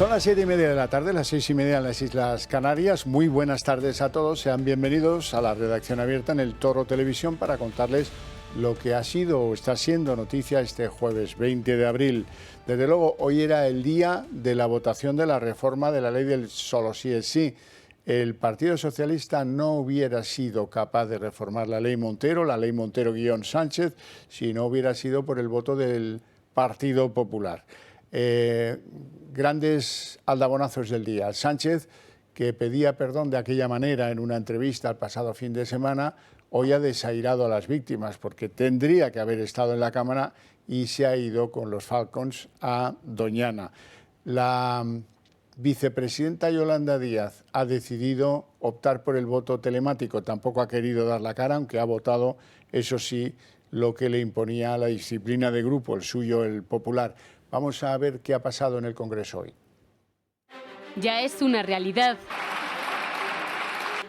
Son las 7:30 de la tarde, las 6:30 en las Islas Canarias. Muy buenas tardes a todos. Sean bienvenidos a la redacción abierta en El Toro Televisión para contarles lo que ha sido o está siendo noticia este jueves 20 de abril. Desde luego, hoy era el día de la votación de la reforma de la ley del solo sí es sí. El Partido Socialista no hubiera sido capaz de reformar la ley Montero-Sánchez, si no hubiera sido por el voto del Partido Popular. Grandes aldabonazos del día. Sánchez, que pedía perdón de aquella manera en una entrevista el pasado fin de semana, hoy ha desairado a las víctimas porque tendría que haber estado en la Cámara y se ha ido con los Falcons a Doñana. La vicepresidenta Yolanda Díaz ha decidido optar por el voto telemático. Tampoco ha querido dar la cara, aunque ha votado, eso sí, lo que le imponía la disciplina de grupo, el suyo, el popular. Vamos a ver qué ha pasado en el Congreso hoy. Ya es una realidad.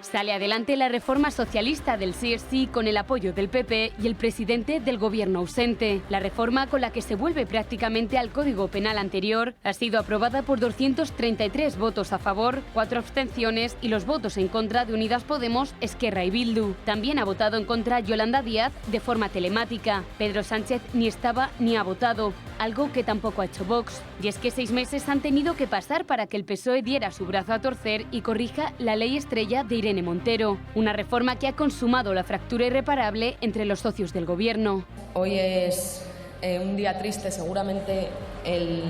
Sale adelante la reforma socialista del sí es sí con el apoyo del PP y el presidente del gobierno ausente. La reforma, con la que se vuelve prácticamente al Código Penal anterior, ha sido aprobada por 233 votos a favor, 4 abstenciones y los votos en contra de Unidas Podemos, Esquerra y Bildu. También ha votado en contra Yolanda Díaz de forma telemática. Pedro Sánchez ni estaba ni ha votado, algo que tampoco ha hecho Vox. Y es que 6 meses han tenido que pasar para que el PSOE diera su brazo a torcer y corrija la ley estrella de Irene Montero, una reforma que ha consumado la fractura irreparable entre los socios del gobierno. Hoy es un día triste, seguramente el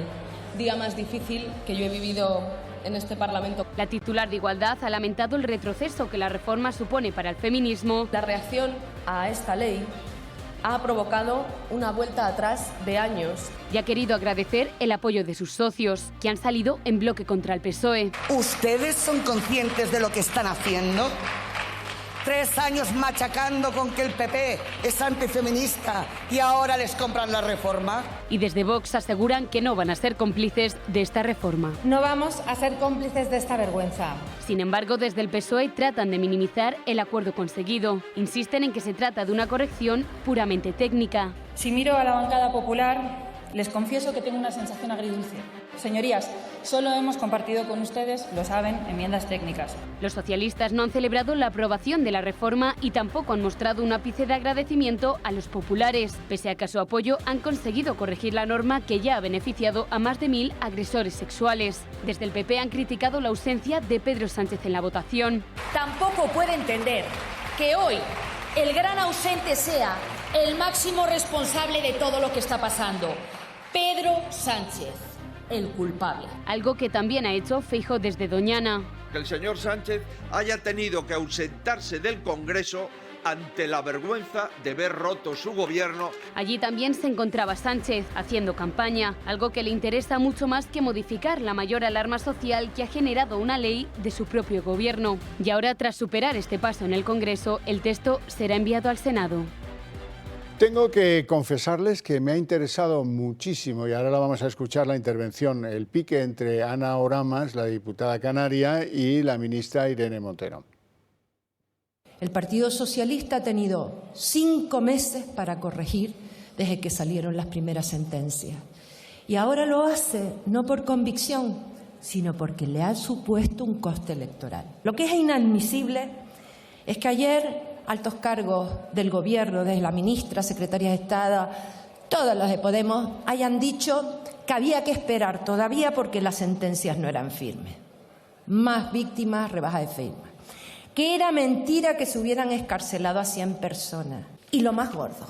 día más difícil que yo he vivido en este Parlamento. La titular de Igualdad ha lamentado el retroceso que la reforma supone para el feminismo. La reacción a esta ley ha provocado una vuelta atrás de años. Y ha querido agradecer el apoyo de sus socios, que han salido en bloque contra el PSOE. ¿Ustedes son conscientes de lo que están haciendo? 3 años machacando con que el PP es antifeminista y ahora les compran la reforma. Y desde Vox aseguran que no van a ser cómplices de esta reforma. No vamos a ser cómplices de esta vergüenza. Sin embargo, desde el PSOE tratan de minimizar el acuerdo conseguido. Insisten en que se trata de una corrección puramente técnica. Si miro a la bancada popular, les confieso que tengo una sensación agridulce. Señorías, solo hemos compartido con ustedes, lo saben, enmiendas técnicas. Los socialistas no han celebrado la aprobación de la reforma y tampoco han mostrado un ápice de agradecimiento a los populares. Pese a que a su apoyo han conseguido corregir la norma que ya ha beneficiado a más de 1000 agresores sexuales. Desde el PP han criticado la ausencia de Pedro Sánchez en la votación. Tampoco puede entender que hoy el gran ausente sea el máximo responsable de todo lo que está pasando, Pedro Sánchez, el culpable. Algo que también ha hecho Feijóo desde Doñana. Que el señor Sánchez haya tenido que ausentarse del Congreso ante la vergüenza de ver roto su gobierno. Allí también se encontraba Sánchez haciendo campaña, algo que le interesa mucho más que modificar la mayor alarma social que ha generado una ley de su propio gobierno. Y ahora, tras superar este paso en el Congreso, el texto será enviado al Senado. Tengo que confesarles que me ha interesado muchísimo, y ahora la vamos a escuchar la intervención, el pique entre Ana Oramas, la diputada canaria, y la ministra Irene Montero. El Partido Socialista ha tenido 5 meses para corregir desde que salieron las primeras sentencias. Y ahora lo hace no por convicción, sino porque le ha supuesto un coste electoral. Lo que es inadmisible es que ayer altos cargos del Gobierno, desde la ministra, secretaria de Estado, todos los de Podemos, hayan dicho que había que esperar todavía porque las sentencias no eran firmes. Más víctimas, rebaja de firmas. Que era mentira que se hubieran excarcelado a 100 personas. Y lo más gordo,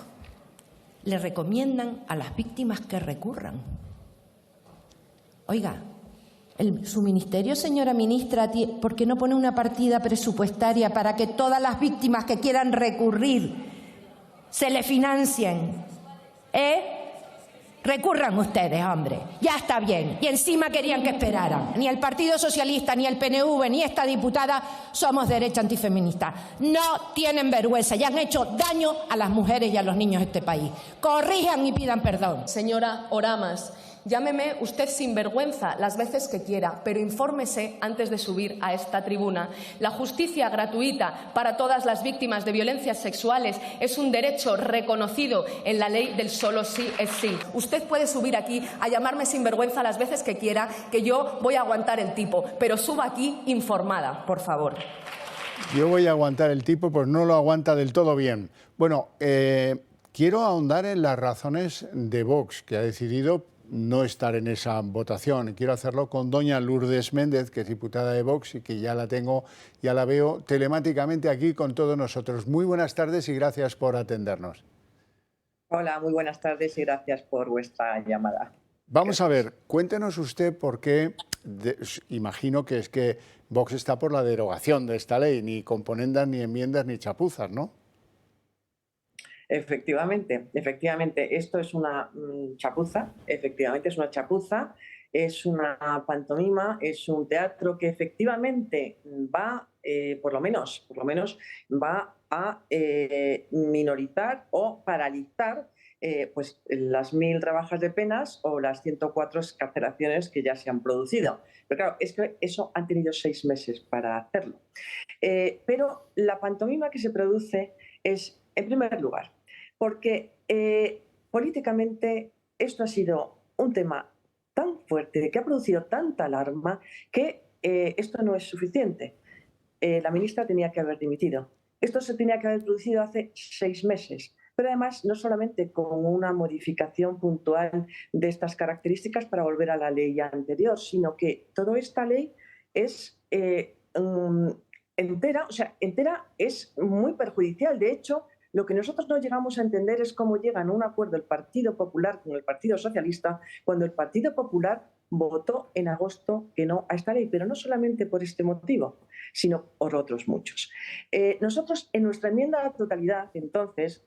le recomiendan a las víctimas que recurran. Oiga, su ministerio, señora ministra, ¿por qué no pone una partida presupuestaria para que todas las víctimas que quieran recurrir se le financien? Recurran ustedes, hombre, ya está bien. Y encima querían que esperaran. Ni el Partido Socialista, ni el PNV, ni esta diputada somos derecha antifeminista. No tienen vergüenza y han hecho daño a las mujeres y a los niños de este país. Corrijan y pidan perdón. Señora Oramas, Llámeme usted sinvergüenza las veces que quiera, pero infórmese antes de subir a esta tribuna. La justicia gratuita para todas las víctimas de violencias sexuales es un derecho reconocido en la ley del solo sí es sí. Usted puede subir aquí a llamarme sinvergüenza las veces que quiera, que yo voy a aguantar el tipo, pero suba aquí informada, por favor. Yo voy a aguantar el tipo, pues no lo aguanta del todo bien. Bueno, quiero ahondar en las razones de Vox, que ha decidido no estar en esa votación. Quiero hacerlo con doña Lourdes Méndez, que es diputada de Vox y que ya la veo telemáticamente aquí con todos nosotros. Muy buenas tardes y gracias por atendernos. Hola, muy buenas tardes y gracias por vuestra llamada. Vamos a ver, cuéntenos usted por qué, imagino que es que Vox está por la derogación de esta ley, ni componendas, ni enmiendas, ni chapuzas, ¿no? Efectivamente, esto es una chapuza, efectivamente es una chapuza, es una pantomima, es un teatro que efectivamente va, por lo menos va a minorizar o paralizar pues las 1000 rebajas de penas o las 104 excarcelaciones que ya se han producido. Pero claro, es que eso han tenido 6 meses para hacerlo. Pero la pantomima que se produce es, en primer lugar, porque políticamente esto ha sido un tema tan fuerte, que ha producido tanta alarma, que esto no es suficiente. La ministra tenía que haber dimitido. Esto se tenía que haber producido hace 6 meses. Pero además, no solamente con una modificación puntual de estas características para volver a la ley anterior, sino que toda esta ley es entera es muy perjudicial. De hecho, lo que nosotros no llegamos a entender es cómo llegan a un acuerdo el Partido Popular con el Partido Socialista cuando el Partido Popular votó en agosto que no a esta ley, pero no solamente por este motivo, sino por otros muchos. Nosotros, en nuestra enmienda a la totalidad, entonces,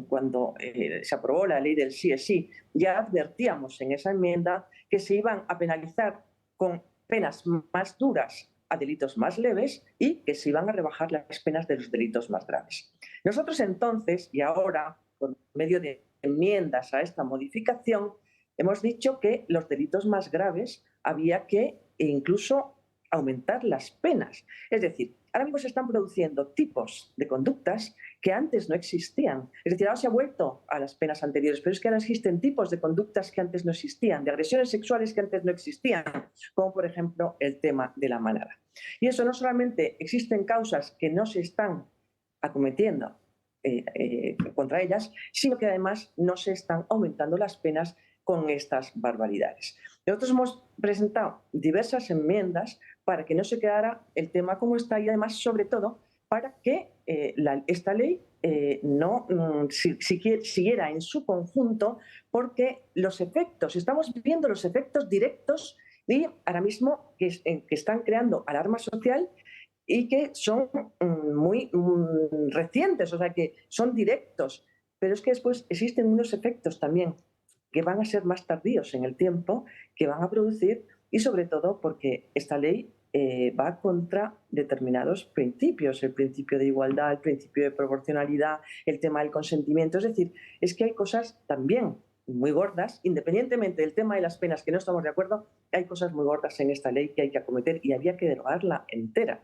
cuando se aprobó la ley del sí es sí, ya advertíamos en esa enmienda que se iban a penalizar con penas más duras a delitos más leves y que se iban a rebajar las penas de los delitos más graves. Nosotros entonces, y ahora, por medio de enmiendas a esta modificación, hemos dicho que los delitos más graves había que incluso aumentar las penas. Es decir, ahora mismo se están produciendo tipos de conductas que antes no existían. Es decir, ahora se ha vuelto a las penas anteriores, pero es que ahora existen tipos de conductas que antes no existían, de agresiones sexuales que antes no existían, como por ejemplo el tema de la manada. Y eso no solamente existen causas que no se están acometiendo contra ellas, sino que además no se están aumentando las penas con estas barbaridades. Nosotros hemos presentado diversas enmiendas para que no se quedara el tema como está y además, sobre todo, para que esta ley siguiera en su conjunto, porque los efectos, estamos viendo los efectos directos y ahora mismo que están creando alarma social y que son muy recientes, o sea que son directos, pero es que después existen unos efectos también que van a ser más tardíos en el tiempo, que van a producir, y sobre todo porque esta ley va contra determinados principios, el principio de igualdad, el principio de proporcionalidad, el tema del consentimiento. Es decir, es que hay cosas también muy gordas, independientemente del tema de las penas, que no estamos de acuerdo, hay cosas muy gordas en esta ley que hay que acometer y había que derogarla entera.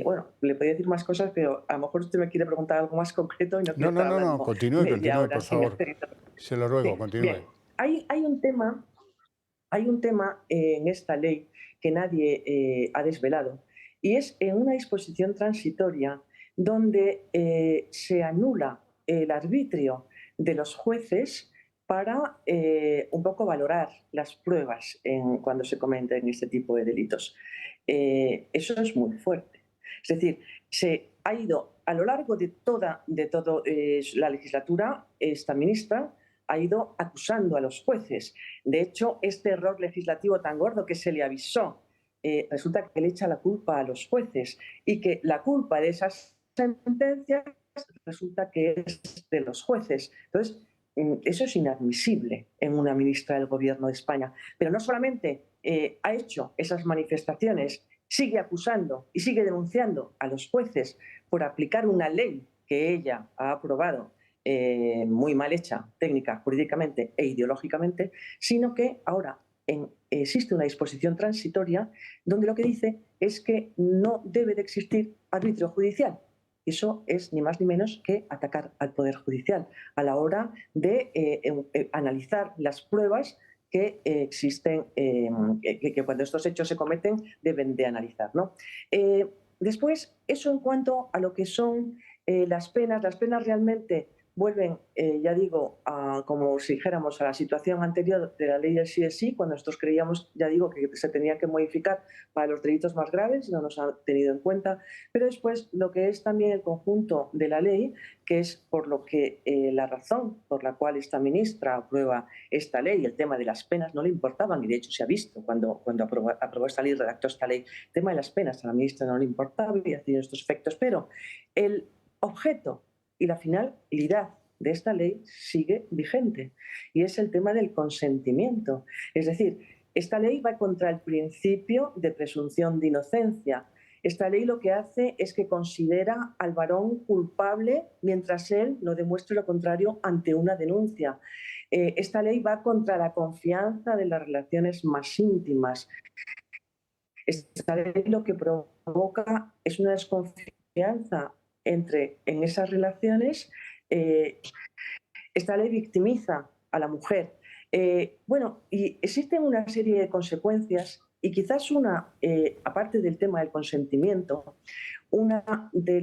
Bueno, le podría decir más cosas, pero a lo mejor usted me quiere preguntar algo más concreto y no, continúe, por favor. Se lo ruego, continúe. Bien. Hay un tema en esta ley que nadie ha desvelado, y es en una disposición transitoria donde se anula el arbitrio de los jueces para un poco valorar las pruebas cuando se cometen este tipo de delitos. Eso es muy fuerte. Es decir, se ha ido a lo largo de toda la legislatura, esta ministra ha ido acusando a los jueces. De hecho, este error legislativo tan gordo que se le avisó, resulta que le echa la culpa a los jueces y que la culpa de esas sentencias resulta que es de los jueces. Entonces, eso es inadmisible en una ministra del Gobierno de España. Pero no solamente ha hecho esas manifestaciones, sigue acusando y sigue denunciando a los jueces por aplicar una ley que ella ha aprobado muy mal hecha técnica, jurídicamente e ideológicamente, sino que ahora existe una disposición transitoria donde lo que dice es que no debe de existir arbitrio judicial. Eso es ni más ni menos que atacar al Poder Judicial a la hora de analizar las pruebas que existen, que cuando estos hechos se cometen deben de analizar, ¿no? Después, eso en cuanto a lo que son las penas realmente vuelven, ya digo, como si dijéramos a la situación anterior de la ley del CSI, cuando nosotros creíamos, ya digo, que se tenía que modificar para los delitos más graves, no nos ha tenido en cuenta, pero después lo que es también el conjunto de la ley, que es por lo que la razón por la cual esta ministra aprueba esta ley, el tema de las penas no le importaban, y de hecho se ha visto cuando aprobó esta ley, redactó esta ley, el tema de las penas a la ministra no le importaba y ha tenido estos efectos, pero el objeto y la finalidad de esta ley sigue vigente, y es el tema del consentimiento. Es decir, esta ley va contra el principio de presunción de inocencia. Esta ley lo que hace es que considera al varón culpable mientras él no demuestre lo contrario ante una denuncia. Esta ley va contra la confianza de las relaciones más íntimas. Esta ley lo que provoca es una desconfianza en esas relaciones. Esta ley victimiza a la mujer. Y existen una serie de consecuencias, y quizás una, aparte del tema del consentimiento, una de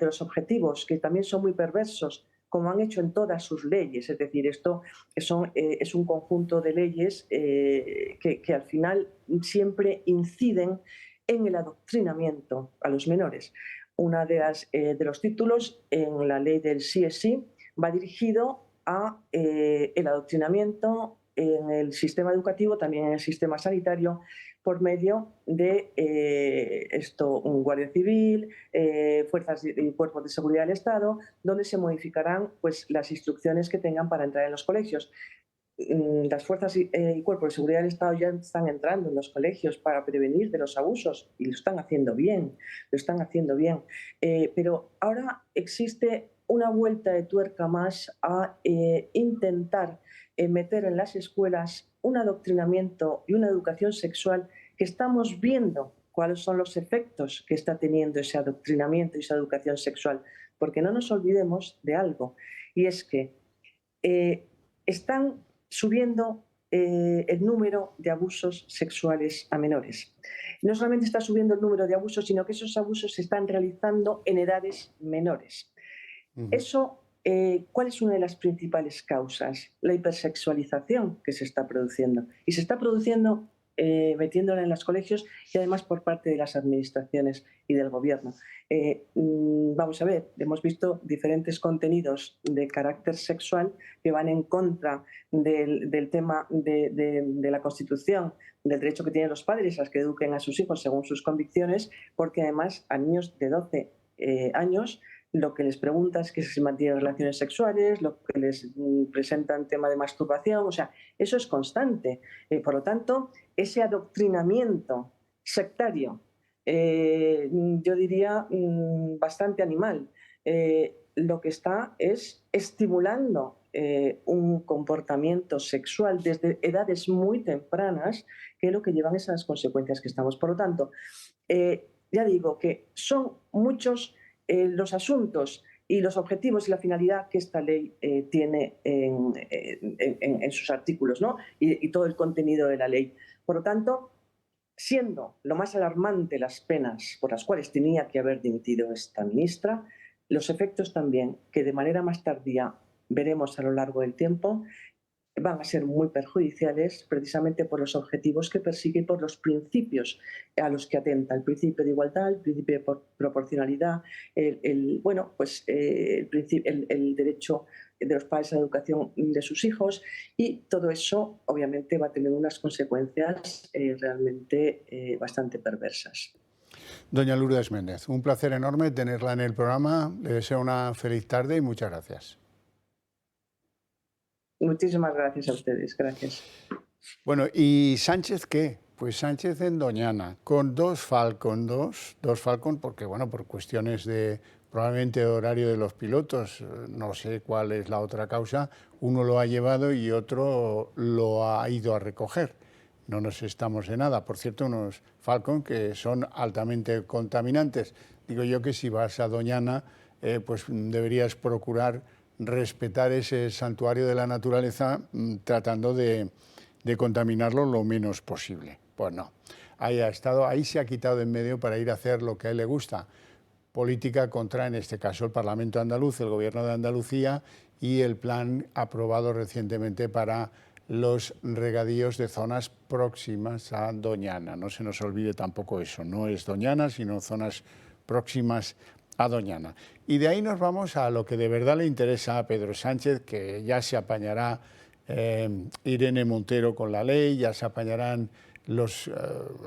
los objetivos que también son muy perversos, como han hecho en todas sus leyes, es decir, esto es un conjunto de leyes que al final siempre inciden en el adoctrinamiento a los menores. Una de los títulos en la ley del CSI va dirigido a el adoctrinamiento en el sistema educativo, también en el sistema sanitario, por medio de un guardia civil, fuerzas y cuerpos de seguridad del Estado, donde se modificarán pues, las instrucciones que tengan para entrar en los colegios. Las fuerzas y cuerpos de seguridad del Estado ya están entrando en los colegios para prevenir de los abusos, y lo están haciendo bien, pero ahora existe una vuelta de tuerca más a intentar meter en las escuelas un adoctrinamiento y una educación sexual que estamos viendo cuáles son los efectos que está teniendo ese adoctrinamiento y esa educación sexual, porque no nos olvidemos de algo, y es que están subiendo el número de abusos sexuales a menores. No solamente está subiendo el número de abusos, sino que esos abusos se están realizando en edades menores. Eso, ¿cuál es una de las principales causas? La hipersexualización que se está produciendo. Y se está produciendo metiéndola en los colegios y además por parte de las administraciones y del gobierno. Vamos a ver, hemos visto diferentes contenidos de carácter sexual que van en contra del tema de la Constitución, del derecho que tienen los padres a que eduquen a sus hijos según sus convicciones, porque además a niños de 12 años lo que les pregunta es que si mantienen relaciones sexuales, lo que les presentan tema de masturbación, o sea, eso es constante. Por lo tanto, ese adoctrinamiento sectario, yo diría bastante animal, lo que está es estimulando un comportamiento sexual desde edades muy tempranas, que es lo que llevan esas consecuencias que estamos. Por lo tanto, ya digo que son muchos los asuntos y los objetivos y la finalidad que esta ley tiene en sus artículos, ¿no? y todo el contenido de la ley. Por lo tanto, siendo lo más alarmante las penas por las cuales tenía que haber dimitido esta ministra, los efectos también, que de manera más tardía veremos a lo largo del tiempo, van a ser muy perjudiciales precisamente por los objetivos que persigue y por los principios a los que atenta, el principio de igualdad, el principio de proporcionalidad, el derecho de los padres a la educación de sus hijos, y todo eso obviamente va a tener unas consecuencias realmente bastante perversas. Doña Lourdes Méndez, un placer enorme tenerla en el programa, le deseo una feliz tarde y muchas gracias. Muchísimas gracias a ustedes, gracias. Bueno, ¿y Sánchez qué? Pues Sánchez en Doñana, con dos Falcon porque bueno, por cuestiones de probablemente horario de los pilotos, no sé cuál es la otra causa, uno lo ha llevado y otro lo ha ido a recoger. No nos estamos de nada. Por cierto, unos Falcon que son altamente contaminantes. Digo yo que si vas a Doñana, pues deberías procurar respetar ese santuario de la naturaleza tratando de contaminarlo lo menos posible. Pues no, ahí se ha quitado de en medio para ir a hacer lo que a él le gusta, política contra, en este caso, el Parlamento andaluz, el Gobierno de Andalucía y el plan aprobado recientemente para los regadíos de zonas próximas a Doñana. No se nos olvide tampoco eso, no es Doñana, sino zonas próximas a Doñana. Y de ahí nos vamos a lo que de verdad le interesa a Pedro Sánchez, que ya se apañará Irene Montero con la ley, ya se apañarán los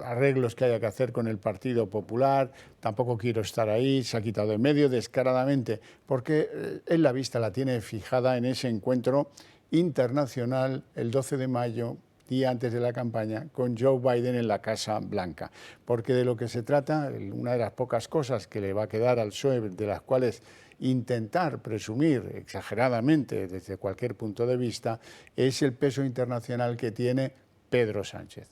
arreglos que haya que hacer con el Partido Popular. Tampoco quiero estar ahí, se ha quitado de medio descaradamente, porque él la vista la tiene fijada en ese encuentro internacional el 12 de mayo, día antes de la campaña, con Joe Biden en la Casa Blanca. Porque de lo que se trata, una de las pocas cosas que le va a quedar al PSOE, de las cuales intentar presumir exageradamente desde cualquier punto de vista, es el peso internacional que tiene Pedro Sánchez.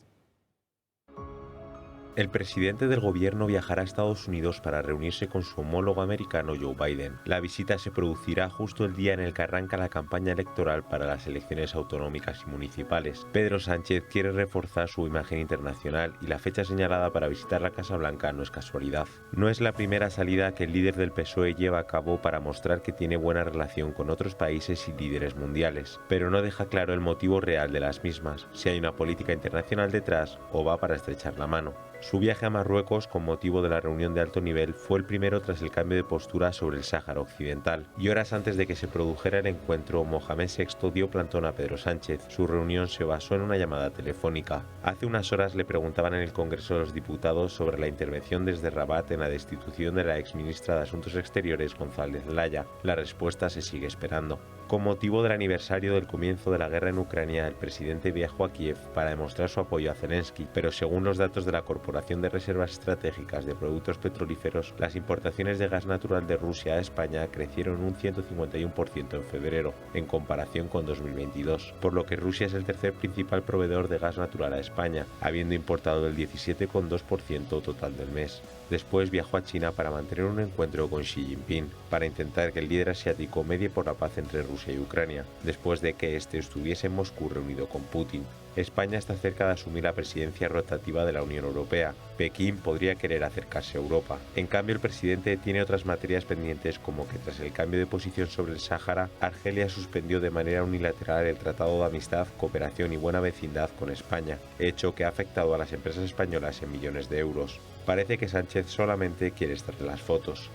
El presidente del gobierno viajará a Estados Unidos para reunirse con su homólogo americano Joe Biden. La visita se producirá justo el día en el que arranca la campaña electoral para las elecciones autonómicas y municipales. Pedro Sánchez quiere reforzar su imagen internacional y la fecha señalada para visitar la Casa Blanca no es casualidad. No es la primera salida que el líder del PSOE lleva a cabo para mostrar que tiene buena relación con otros países y líderes mundiales, pero no deja claro el motivo real de las mismas, si hay una política internacional detrás o va para estrechar la mano. Su viaje a Marruecos con motivo de la reunión de alto nivel fue el primero tras el cambio de postura sobre el Sáhara Occidental. Y horas antes de que se produjera el encuentro, Mohamed VI dio plantón a Pedro Sánchez. Su reunión se basó en una llamada telefónica. Hace unas horas le preguntaban en el Congreso de los Diputados sobre la intervención desde Rabat en la destitución de la exministra de Asuntos Exteriores, González Laya. La respuesta se sigue esperando. Con motivo del aniversario del comienzo de la guerra en Ucrania, el presidente viajó a Kiev para demostrar su apoyo a Zelensky, pero según los datos de la Corporación de Reservas Estratégicas de Productos Petrolíferos, las importaciones de gas natural de Rusia a España crecieron un 151% en febrero, en comparación con 2022, por lo que Rusia es el tercer principal proveedor de gas natural a España, habiendo importado el 17,2% total del mes. Después viajó a China para mantener un encuentro con Xi Jinping, para intentar que el líder asiático medie por la paz entre Rusia y Ucrania, después de que este estuviese en Moscú reunido con Putin. España está cerca de asumir la presidencia rotativa de la Unión Europea. Pekín podría querer acercarse a Europa. En cambio, el presidente tiene otras materias pendientes, como que tras el cambio de posición sobre el Sáhara, Argelia suspendió de manera unilateral el Tratado de Amistad, Cooperación y Buena Vecindad con España, hecho que ha afectado a las empresas españolas en millones de euros. Parece que Sánchez solamente quiere estar en las fotos.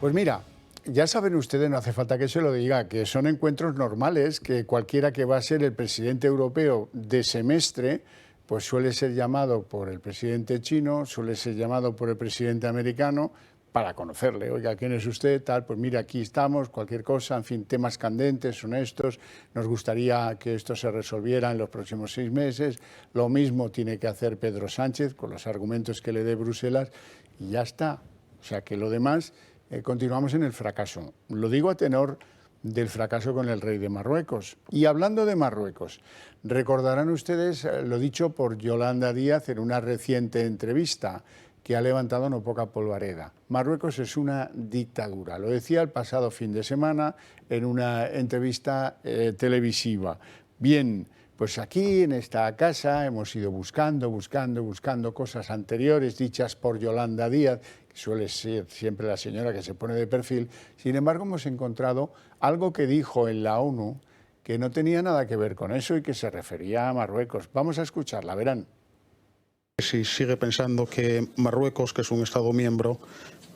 Pues mira, ya saben ustedes, no hace falta que se lo diga, que son encuentros normales, que cualquiera que va a ser el presidente europeo de semestre, pues suele ser llamado por el presidente chino, suele ser llamado por el presidente americano, para conocerle. Oiga, ¿quién es usted? Tal, pues mira, aquí estamos, cualquier cosa, en fin, temas candentes son estos, nos gustaría que esto se resolviera en los próximos 6 meses, lo mismo tiene que hacer Pedro Sánchez con los argumentos que le dé Bruselas y ya está. O sea que lo demás, continuamos en el fracaso. Lo digo a tenor del fracaso con el rey de Marruecos. Y hablando de Marruecos, recordarán ustedes lo dicho por Yolanda Díaz en una reciente entrevista, que ha levantado no poca polvareda. Marruecos es una dictadura, lo decía el pasado fin de semana en una entrevista televisiva. Bien, pues aquí en esta casa hemos ido buscando cosas anteriores dichas por Yolanda Díaz, que suele ser siempre la señora que se pone de perfil. Sin embargo, hemos encontrado algo que dijo en la ONU que no tenía nada que ver con eso y que se refería a Marruecos. Vamos a escucharla, verán. Si sigue pensando que Marruecos, que es un Estado miembro,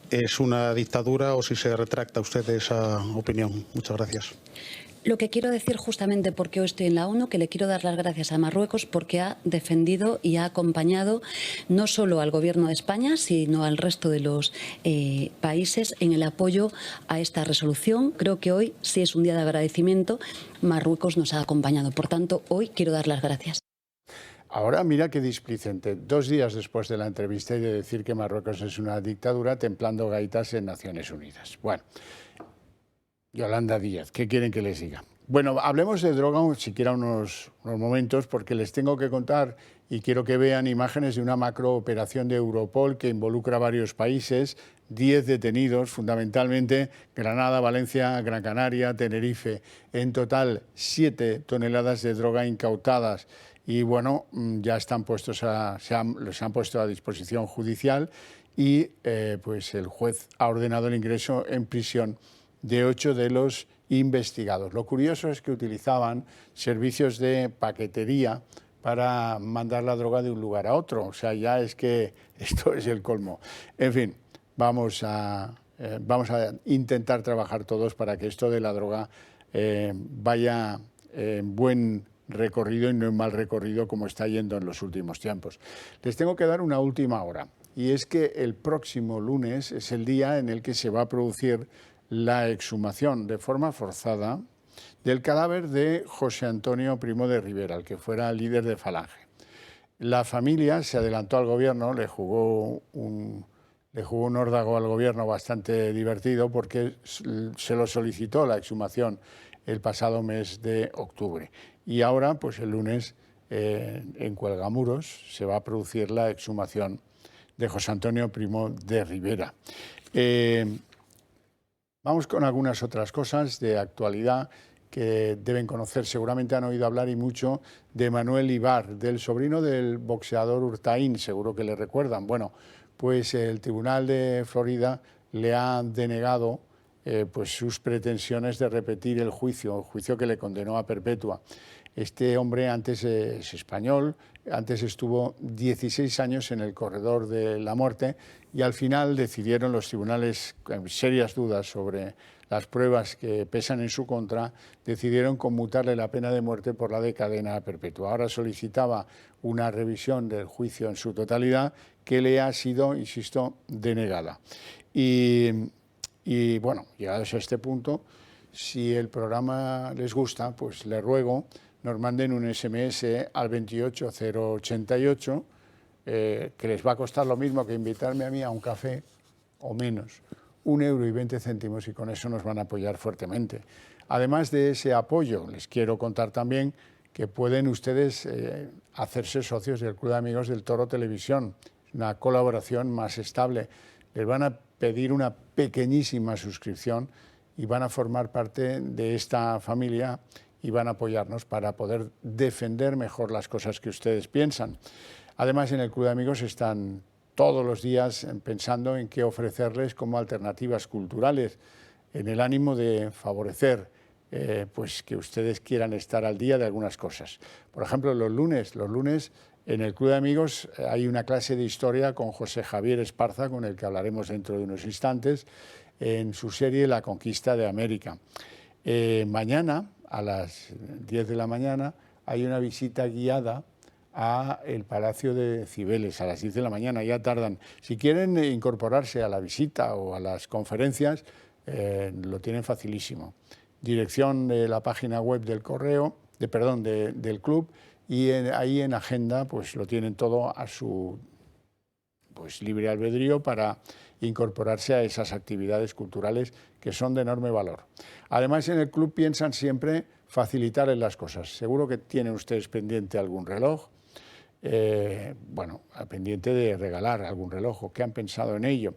es una dictadura o si se retracta usted de esa opinión. Muchas gracias. Lo que quiero decir justamente porque hoy estoy en la ONU, que le quiero dar las gracias a Marruecos porque ha defendido y ha acompañado no solo al Gobierno de España, sino al resto de los países en el apoyo a esta resolución. Creo que hoy sí es un día de agradecimiento. Marruecos nos ha acompañado. Por tanto, hoy quiero dar las gracias. ahora mira qué displicente. 2 días después de la entrevista y de decir que Marruecos es una dictadura, templando gaitas en Naciones Unidas. Bueno, Yolanda Díaz, ¿qué quieren que les diga? Bueno, hablemos de droga siquiera unos momentos, porque les tengo que contar y quiero que vean imágenes de una macrooperación de Europol que involucra a varios países, 10 detenidos, fundamentalmente Granada, Valencia, Gran Canaria, Tenerife. En total, 7 toneladas de droga incautadas. Y bueno, ya están puestos los han puesto a disposición judicial y pues el juez ha ordenado el ingreso en prisión de 8 de los investigados. Lo curioso es que utilizaban servicios de paquetería para mandar la droga de un lugar a otro. O sea, ya es que esto es el colmo. En fin, vamos a intentar trabajar todos para que esto de la droga vaya en buen recorrido y no en mal recorrido como está yendo en los últimos tiempos. Les tengo que dar una última hora, y es que el próximo lunes es el día en el que se va a producir la exhumación de forma forzada del cadáver de José Antonio Primo de Rivera, el que fuera líder de Falange. La familia se adelantó al gobierno, le jugó un órdago al gobierno bastante divertido, porque se lo solicitó la exhumación el pasado mes de octubre. Y ahora, pues el lunes, en Cuelgamuros, se va a producir la exhumación de José Antonio Primo de Rivera. Vamos con algunas otras cosas de actualidad que deben conocer. Seguramente han oído hablar y mucho de Manuel Ibar, del sobrino del boxeador Urtaín, seguro que le recuerdan. Bueno, pues el Tribunal de Florida le ha denegado pues sus pretensiones de repetir el juicio que le condenó a perpetua. Este hombre antes es español, antes estuvo 16 años en el corredor de la muerte y al final decidieron los tribunales, con serias dudas sobre las pruebas que pesan en su contra, decidieron conmutarle la pena de muerte por la de cadena perpetua. Ahora solicitaba una revisión del juicio en su totalidad que le ha sido, insisto, denegada. Y bueno, llegados a este punto, si el programa les gusta, pues les ruego nos manden un SMS al 28088, que les va a costar lo mismo que invitarme a mí a un café, o menos, 1,20 €, y con eso nos van a apoyar fuertemente. Además de ese apoyo, les quiero contar también que pueden ustedes hacerse socios del Club de Amigos del Toro Televisión, una colaboración más estable. Les van a pedir una pequeñísima suscripción y van a formar parte de esta familia y van a apoyarnos para poder defender mejor las cosas que ustedes piensan. Además, en el Club de Amigos están todos los días pensando en qué ofrecerles como alternativas culturales, en el ánimo de favorecer pues que ustedes quieran estar al día de algunas cosas. Por ejemplo, los lunes en el Club de Amigos hay una clase de historia con José Javier Esparza, con el que hablaremos dentro de unos instantes, en su serie La Conquista de América. Mañana, a las 10 de la mañana, hay una visita guiada a el Palacio de Cibeles, a las 10 de la mañana, ya tardan. Si quieren incorporarse a la visita o a las conferencias, lo tienen facilísimo. Dirección de la página web del del club, y ahí en agenda pues lo tienen todo a su libre albedrío para incorporarse a esas actividades culturales que son de enorme valor. Además, en el club piensan siempre facilitarles las cosas. Seguro que tienen ustedes pendiente algún reloj, pendiente de regalar algún reloj, o que han pensado en ello.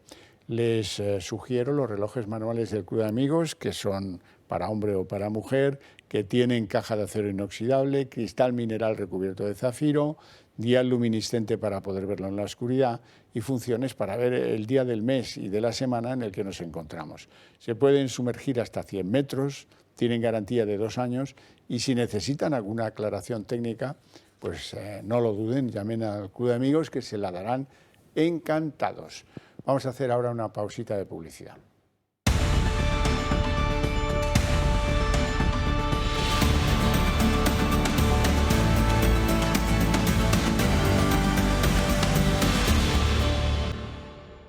Les sugiero los relojes manuales del Club de Amigos, que son para hombre o para mujer, que tienen caja de acero inoxidable, cristal mineral recubierto de zafiro, dial luminiscente para poder verlo en la oscuridad y funciones para ver el día del mes y de la semana en el que nos encontramos. Se pueden sumergir hasta 100 metros, tienen garantía de 2 años y si necesitan alguna aclaración técnica, pues no lo duden, llamen al Club de Amigos, que se la darán encantados. Vamos a hacer ahora una pausita de publicidad.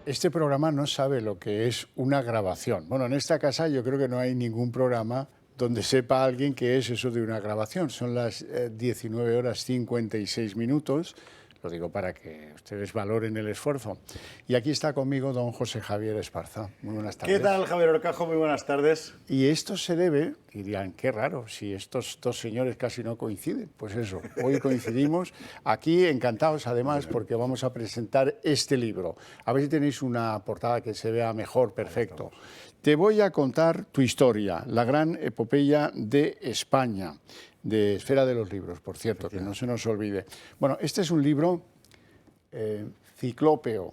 Este programa no sabe lo que es una grabación. Bueno, en esta casa yo creo que no hay ningún programa donde sepa alguien qué es eso de una grabación. Son las 19:56. Lo digo para que ustedes valoren el esfuerzo. Y aquí está conmigo don José Javier Esparza. Muy buenas tardes. ¿Qué tal, Javier Horcajo? Muy buenas tardes. Y esto se debe, y dirán, qué raro, si estos dos señores casi no coinciden. Pues eso, hoy coincidimos. Aquí encantados además porque vamos a presentar este libro. A ver si tenéis una portada que se vea mejor, perfecto. Te voy a contar tu historia, la gran epopeya de España, de Esfera de los Libros, por cierto, que no se nos olvide. Bueno, este es un libro ciclópeo,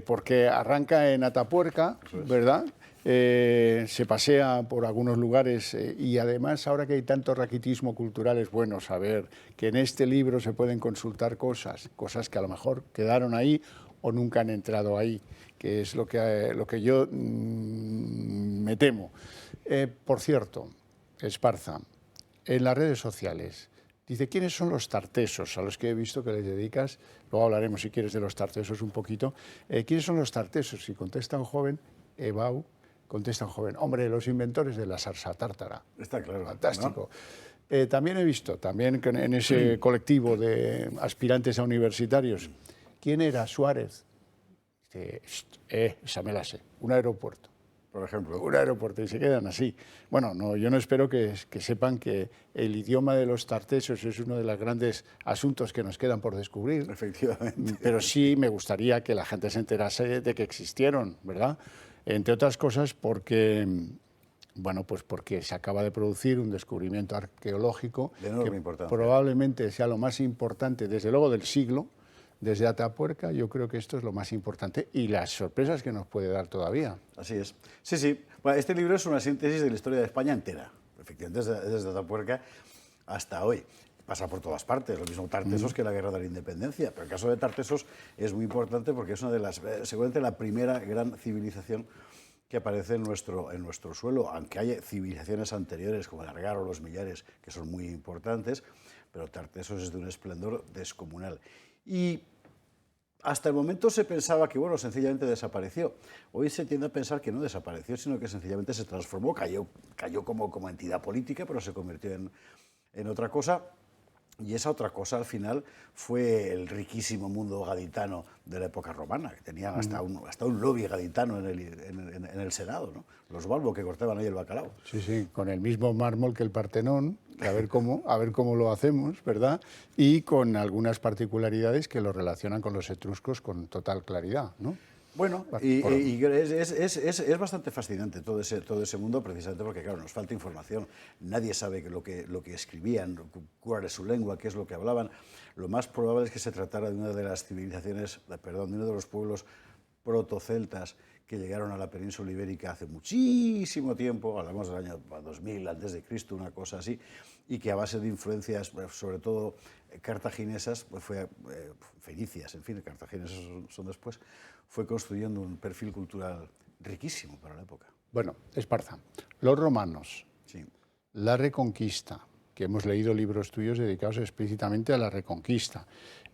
porque arranca en Atapuerca, ¿verdad? Se pasea por algunos lugares y además, ahora que hay tanto raquitismo cultural, es bueno saber que en este libro se pueden consultar cosas que a lo mejor quedaron ahí o nunca han entrado ahí, que es lo que yo me temo. Por cierto, Esparza, en las redes sociales, dice, ¿quiénes son los tartesos a los que he visto que les dedicas? Luego hablaremos, si quieres, de los tartesos un poquito. ¿Quiénes son los tartesos? Y contesta un joven, Ebau, contesta un joven, hombre, los inventores de la salsa tártara. Está claro. Fantástico. ¿No? También he visto, también en ese colectivo de aspirantes a universitarios, ¿quién era Suárez? Dice, esa me la sé, un aeropuerto. Por ejemplo. Un aeropuerto, y se quedan así. Bueno, no, yo no espero que sepan que el idioma de los tartesos es uno de los grandes asuntos que nos quedan por descubrir. Efectivamente. Pero sí me gustaría que la gente se enterase de que existieron, ¿verdad? Entre otras cosas porque, bueno, pues porque se acaba de producir un descubrimiento arqueológico de enorme importancia. Probablemente sea lo más importante, desde luego, del siglo. Desde Atapuerca yo creo que esto es lo más importante y las sorpresas que nos puede dar todavía. Así es. Sí, sí. Bueno, este libro es una síntesis de la historia de España entera, efectivamente, desde Atapuerca hasta hoy. Pasa por todas partes, lo mismo Tartesos que la Guerra de la Independencia. Pero el caso de Tartesos es muy importante porque es una de las, seguramente la primera gran civilización que aparece en nuestro suelo, aunque hay civilizaciones anteriores como el Argar o los Millares que son muy importantes, pero Tartesos es de un esplendor descomunal. Y hasta el momento se pensaba que, bueno, sencillamente desapareció. Hoy se tiende a pensar que no desapareció, sino que sencillamente se transformó, cayó como entidad política, pero se convirtió en otra cosa. Y esa otra cosa, al final, fue el riquísimo mundo gaditano de la época romana, que tenían hasta un lobby gaditano en el Senado, ¿no? Los Balbo, que cortaban ahí el bacalao. Sí, sí, con el mismo mármol que el Partenón, a ver cómo lo hacemos, ¿verdad? Y con algunas particularidades que lo relacionan con los etruscos con total claridad, ¿no? Bueno, y es bastante fascinante todo ese mundo, precisamente porque, claro, nos falta información. Nadie sabe lo que escribían, cuál era su lengua, qué es lo que hablaban. Lo más probable es que se tratara de una de las civilizaciones, de uno de los pueblos protoceltas que llegaron a la península ibérica hace muchísimo tiempo, hablamos del año 2000 a.C., una cosa así, y que a base de influencias, sobre todo cartaginesas, fenicias, en fin, cartaginesas son después, fue construyendo un perfil cultural riquísimo para la época. Bueno, Esparza, los romanos, sí. La Reconquista, que hemos leído libros tuyos dedicados explícitamente a la Reconquista,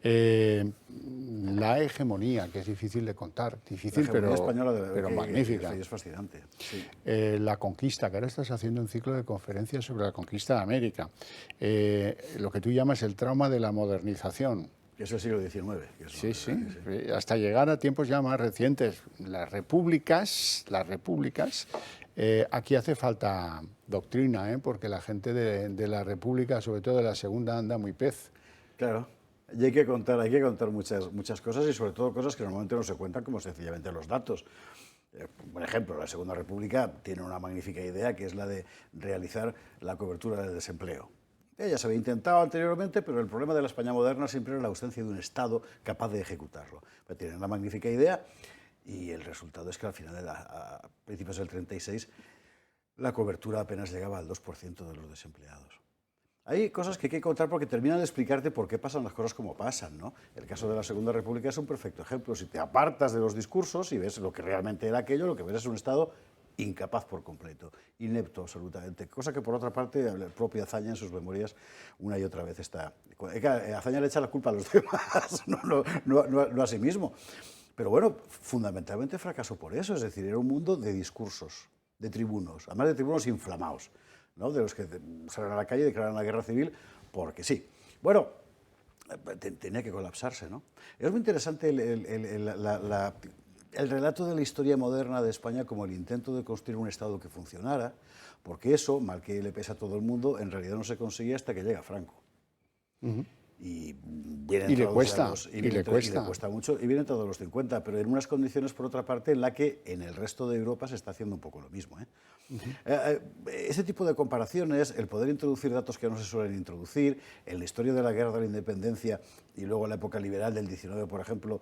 la hegemonía, que es difícil de contar, difícil pero magnífica. Es fascinante. Sí. La conquista, que ahora estás haciendo un ciclo de conferencias sobre la conquista de América, lo que tú llamas el trauma de la modernización. Que es el siglo XIX. Sí, hasta llegar a tiempos ya más recientes. Las repúblicas, aquí hace falta doctrina, porque la gente de la república, sobre todo de la segunda, anda muy pez. Claro, y hay que contar muchas cosas y sobre todo cosas que normalmente no se cuentan como sencillamente los datos. Por ejemplo, la Segunda República tiene una magnífica idea que es la de realizar la cobertura del desempleo. Ya se había intentado anteriormente, pero el problema de la España moderna siempre era la ausencia de un Estado capaz de ejecutarlo. Pero tienen una magnífica idea y el resultado es que al final, a principios del 36, la cobertura apenas llegaba al 2% de los desempleados. Hay cosas que hay que contar porque terminan de explicarte por qué pasan las cosas como pasan, ¿no? El caso de la Segunda República es un perfecto ejemplo. Si te apartas de los discursos y ves lo que realmente era aquello, lo que ves es un Estado incapaz por completo, inepto absolutamente, cosa que por otra parte el propio Azaña en sus memorias una y otra vez está. Azaña le echa la culpa a los demás, no a sí mismo. Pero bueno, fundamentalmente fracasó por eso, es decir, era un mundo de discursos, de tribunos, además de tribunos inflamados, ¿no? De los que salen a la calle y declaran la guerra civil porque sí. Bueno, tenía que colapsarse, ¿no? Es muy interesante el relato de la historia moderna de España como el intento de construir un Estado que funcionara, porque eso, mal que le pese a todo el mundo, en realidad no se conseguía hasta que llega Franco. Y le cuesta, le cuesta mucho, y viene todos los 50, pero en unas condiciones, por otra parte, en la que en el resto de Europa se está haciendo un poco lo mismo. Ese tipo de comparaciones, el poder introducir datos que no se suelen introducir, en la historia de la guerra de la independencia y luego en la época liberal del 19, por ejemplo,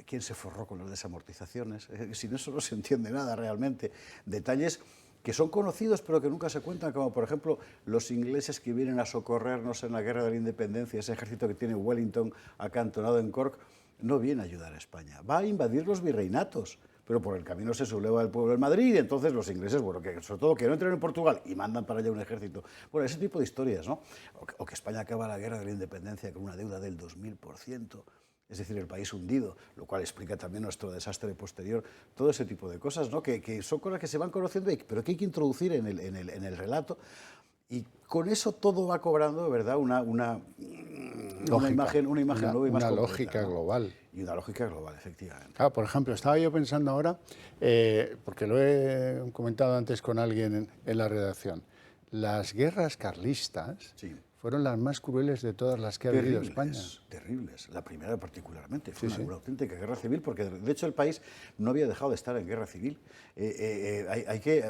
¿quién se forró con las desamortizaciones? Sin eso no se entiende nada realmente. Detalles que son conocidos pero que nunca se cuentan, como por ejemplo los ingleses que vienen a socorrernos en la guerra de la independencia, ese ejército que tiene Wellington acantonado en Cork, no viene a ayudar a España, va a invadir los virreinatos, pero por el camino se subleva el pueblo de Madrid y entonces los ingleses, bueno, que sobre todo que no entren en Portugal y mandan para allá un ejército. Bueno, ese tipo de historias, ¿no? O que España acaba la guerra de la independencia con una deuda del 2000%. Es decir, el país hundido, lo cual explica también nuestro desastre posterior, todo ese tipo de cosas, ¿no? Que son cosas que se van conociendo, pero que hay que introducir en el relato, y con eso todo va cobrando, ¿verdad?, una imagen nueva y más completa, una lógica, ¿no?, global. Y una lógica global, efectivamente. Claro, por ejemplo, estaba yo pensando ahora, porque lo he comentado antes con alguien en la redacción, las guerras carlistas... Sí. Fueron las más crueles de todas las que ha vivido España. Terribles. La primera particularmente. Fue una auténtica guerra civil, porque de hecho el país no había dejado de estar en guerra civil.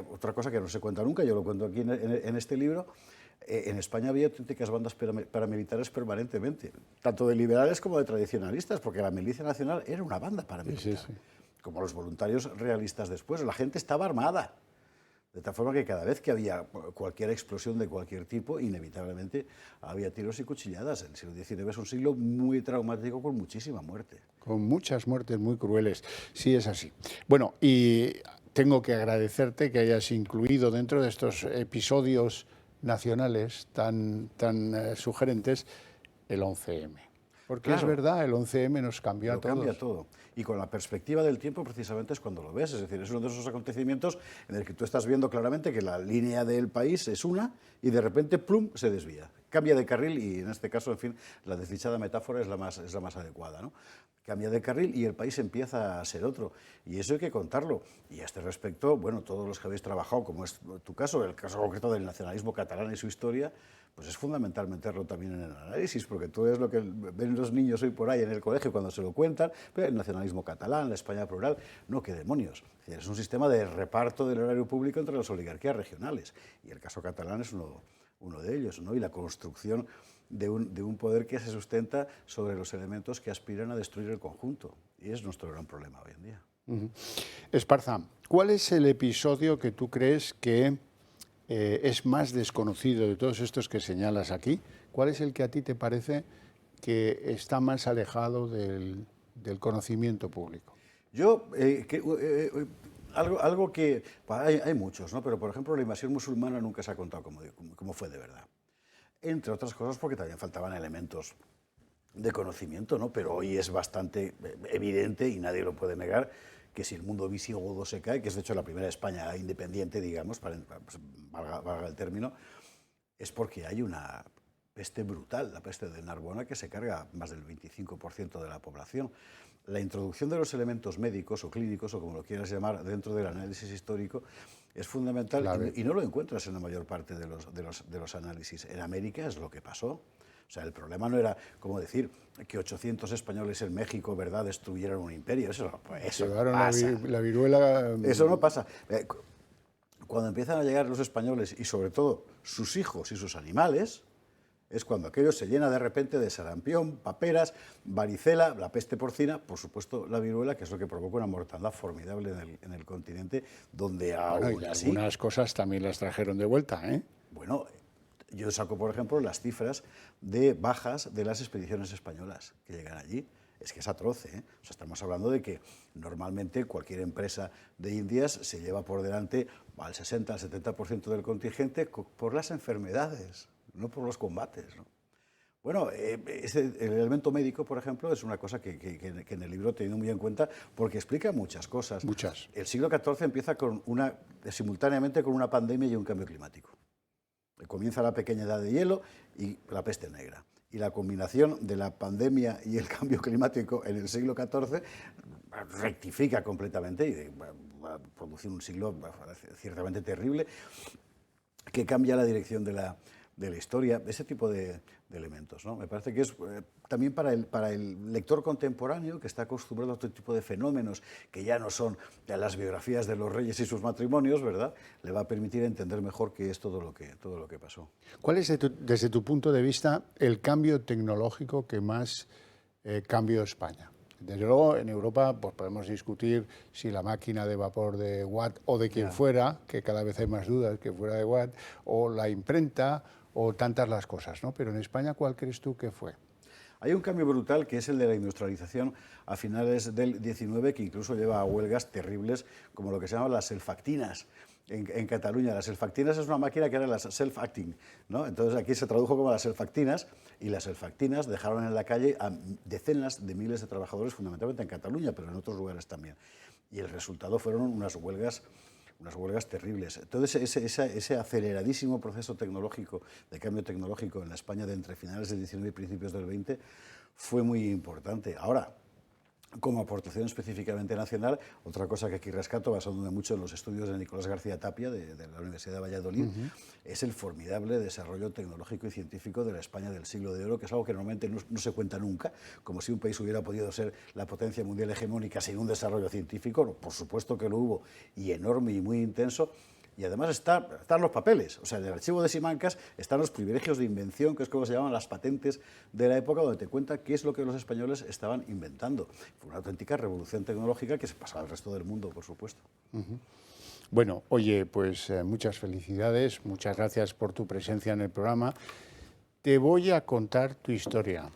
Otra cosa que no se cuenta nunca, yo lo cuento aquí en este libro, en España había auténticas bandas paramilitares permanentemente, tanto de liberales como de tradicionalistas, porque la Milicia Nacional era una banda paramilitar, como los voluntarios realistas después. La gente estaba armada. De tal forma que cada vez que había cualquier explosión de cualquier tipo, inevitablemente había tiros y cuchilladas. El siglo XIX es un siglo muy traumático, con muchísima muerte. Con muchas muertes muy crueles, sí es así. Bueno, y tengo que agradecerte que hayas incluido dentro de estos episodios nacionales tan sugerentes el 11M. Porque claro, es verdad, el 11M nos cambió a todos. Cambia todo. Y con la perspectiva del tiempo precisamente es cuando lo ves. Es decir, es uno de esos acontecimientos en el que tú estás viendo claramente que la línea del país es una y de repente, plum, se desvía. Cambia de carril y en este caso, en fin, la desdichada metáfora es la más adecuada, ¿no? Cambia de carril y el país empieza a ser otro. Y eso hay que contarlo. Y a este respecto, bueno, todos los que habéis trabajado, como es tu caso, el caso concreto del nacionalismo catalán y su historia, pues es fundamental meterlo también en el análisis, porque todo es lo que ven los niños hoy por ahí en el colegio cuando se lo cuentan, pero el nacionalismo catalán, la España plural, no, qué demonios. Es un sistema de reparto del erario público entre las oligarquías regionales, y el caso catalán es uno de ellos, ¿no? Y la construcción de un poder que se sustenta sobre los elementos que aspiran a destruir el conjunto, y es nuestro gran problema hoy en día. Esparza, ¿cuál es el episodio que tú crees que es más desconocido de todos estos que señalas aquí? ¿Cuál es el que a ti te parece que está más alejado del conocimiento público? Yo, algo que... Hay muchos, ¿no? Pero, por ejemplo, la invasión musulmana nunca se ha contado cómo fue de verdad. Entre otras cosas porque también faltaban elementos de conocimiento, ¿no? Pero hoy es bastante evidente, y nadie lo puede negar, que si el mundo visigodo se cae, que es de hecho la primera España independiente, digamos, valga el término, es porque hay una peste brutal, la peste de Narbona, que se carga más del 25% de la población. La introducción de los elementos médicos o clínicos, o como lo quieras llamar, dentro del análisis histórico, es fundamental, y no lo encuentras en la mayor parte de los análisis. En América es lo que pasó. O sea, el problema no era, como decir, que 800 españoles en México, ¿verdad?, destruyeran un imperio. Eso no pasa. La viruela... Eso no pasa. Cuando empiezan a llegar los españoles, y sobre todo sus hijos y sus animales, es cuando aquello se llena de repente de sarampión, paperas, varicela, la peste porcina, por supuesto la viruela, que es lo que provoca una mortandad formidable en el continente, donde aún así... Algunas cosas también las trajeron de vuelta, ¿eh? Bueno... Yo saco, por ejemplo, las cifras de bajas de las expediciones españolas que llegan allí. Es que es atroz, ¿eh? O sea, estamos hablando de que normalmente cualquier empresa de Indias se lleva por delante al 60, al 70% del contingente por las enfermedades, no por los combates, ¿no? Bueno, el elemento médico, por ejemplo, es una cosa que en el libro he tenido muy en cuenta porque explica muchas cosas. Muchas. El siglo XIV empieza simultáneamente con una pandemia y un cambio climático. Comienza la pequeña edad de hielo y la peste negra. Y la combinación de la pandemia y el cambio climático en el siglo XIV rectifica completamente y va a producir un siglo ciertamente terrible que cambia la dirección de la historia, ese tipo de elementos, ¿no? Me parece que es también para el lector contemporáneo que está acostumbrado a otro tipo de fenómenos que ya no son las biografías de los reyes y sus matrimonios, ¿verdad? Le va a permitir entender mejor qué es todo lo que pasó. ¿Cuál es, desde tu punto de vista, el cambio tecnológico que más cambió España? Desde luego, en Europa pues podemos discutir si la máquina de vapor de Watt o de quien fuera, que cada vez hay más dudas que fuera de Watt, o la imprenta, o tantas las cosas, ¿no? Pero en España, ¿cuál crees tú que fue? Hay un cambio brutal que es el de la industrialización a finales del 19, que incluso lleva a huelgas terribles, como lo que se llaman las selfactinas. En Cataluña, las selfactinas es una máquina que era las self-acting, ¿no? Entonces aquí se tradujo como las selfactinas, y las selfactinas dejaron en la calle a decenas de miles de trabajadores, fundamentalmente en Cataluña, pero en otros lugares también. Y el resultado fueron unas huelgas terribles. Entonces, ese aceleradísimo proceso tecnológico, de cambio tecnológico en la España de entre finales del 19 y principios del 20, fue muy importante. Ahora, como aportación específicamente nacional, otra cosa que aquí rescato, basándome mucho en los estudios de Nicolás García Tapia, de la Universidad de Valladolid, es el formidable desarrollo tecnológico y científico de la España del siglo de oro, que es algo que normalmente no se cuenta nunca, como si un país hubiera podido ser la potencia mundial hegemónica sin un desarrollo científico. Por supuesto que lo hubo, y enorme y muy intenso. Y además están los papeles, o sea, en el archivo de Simancas están los privilegios de invención, que es como se llaman las patentes de la época, donde te cuenta qué es lo que los españoles estaban inventando. Fue una auténtica revolución tecnológica que se pasaba al resto del mundo, por supuesto. Bueno, oye, pues muchas felicidades, muchas gracias por tu presencia en el programa. Te voy a contar tu historia,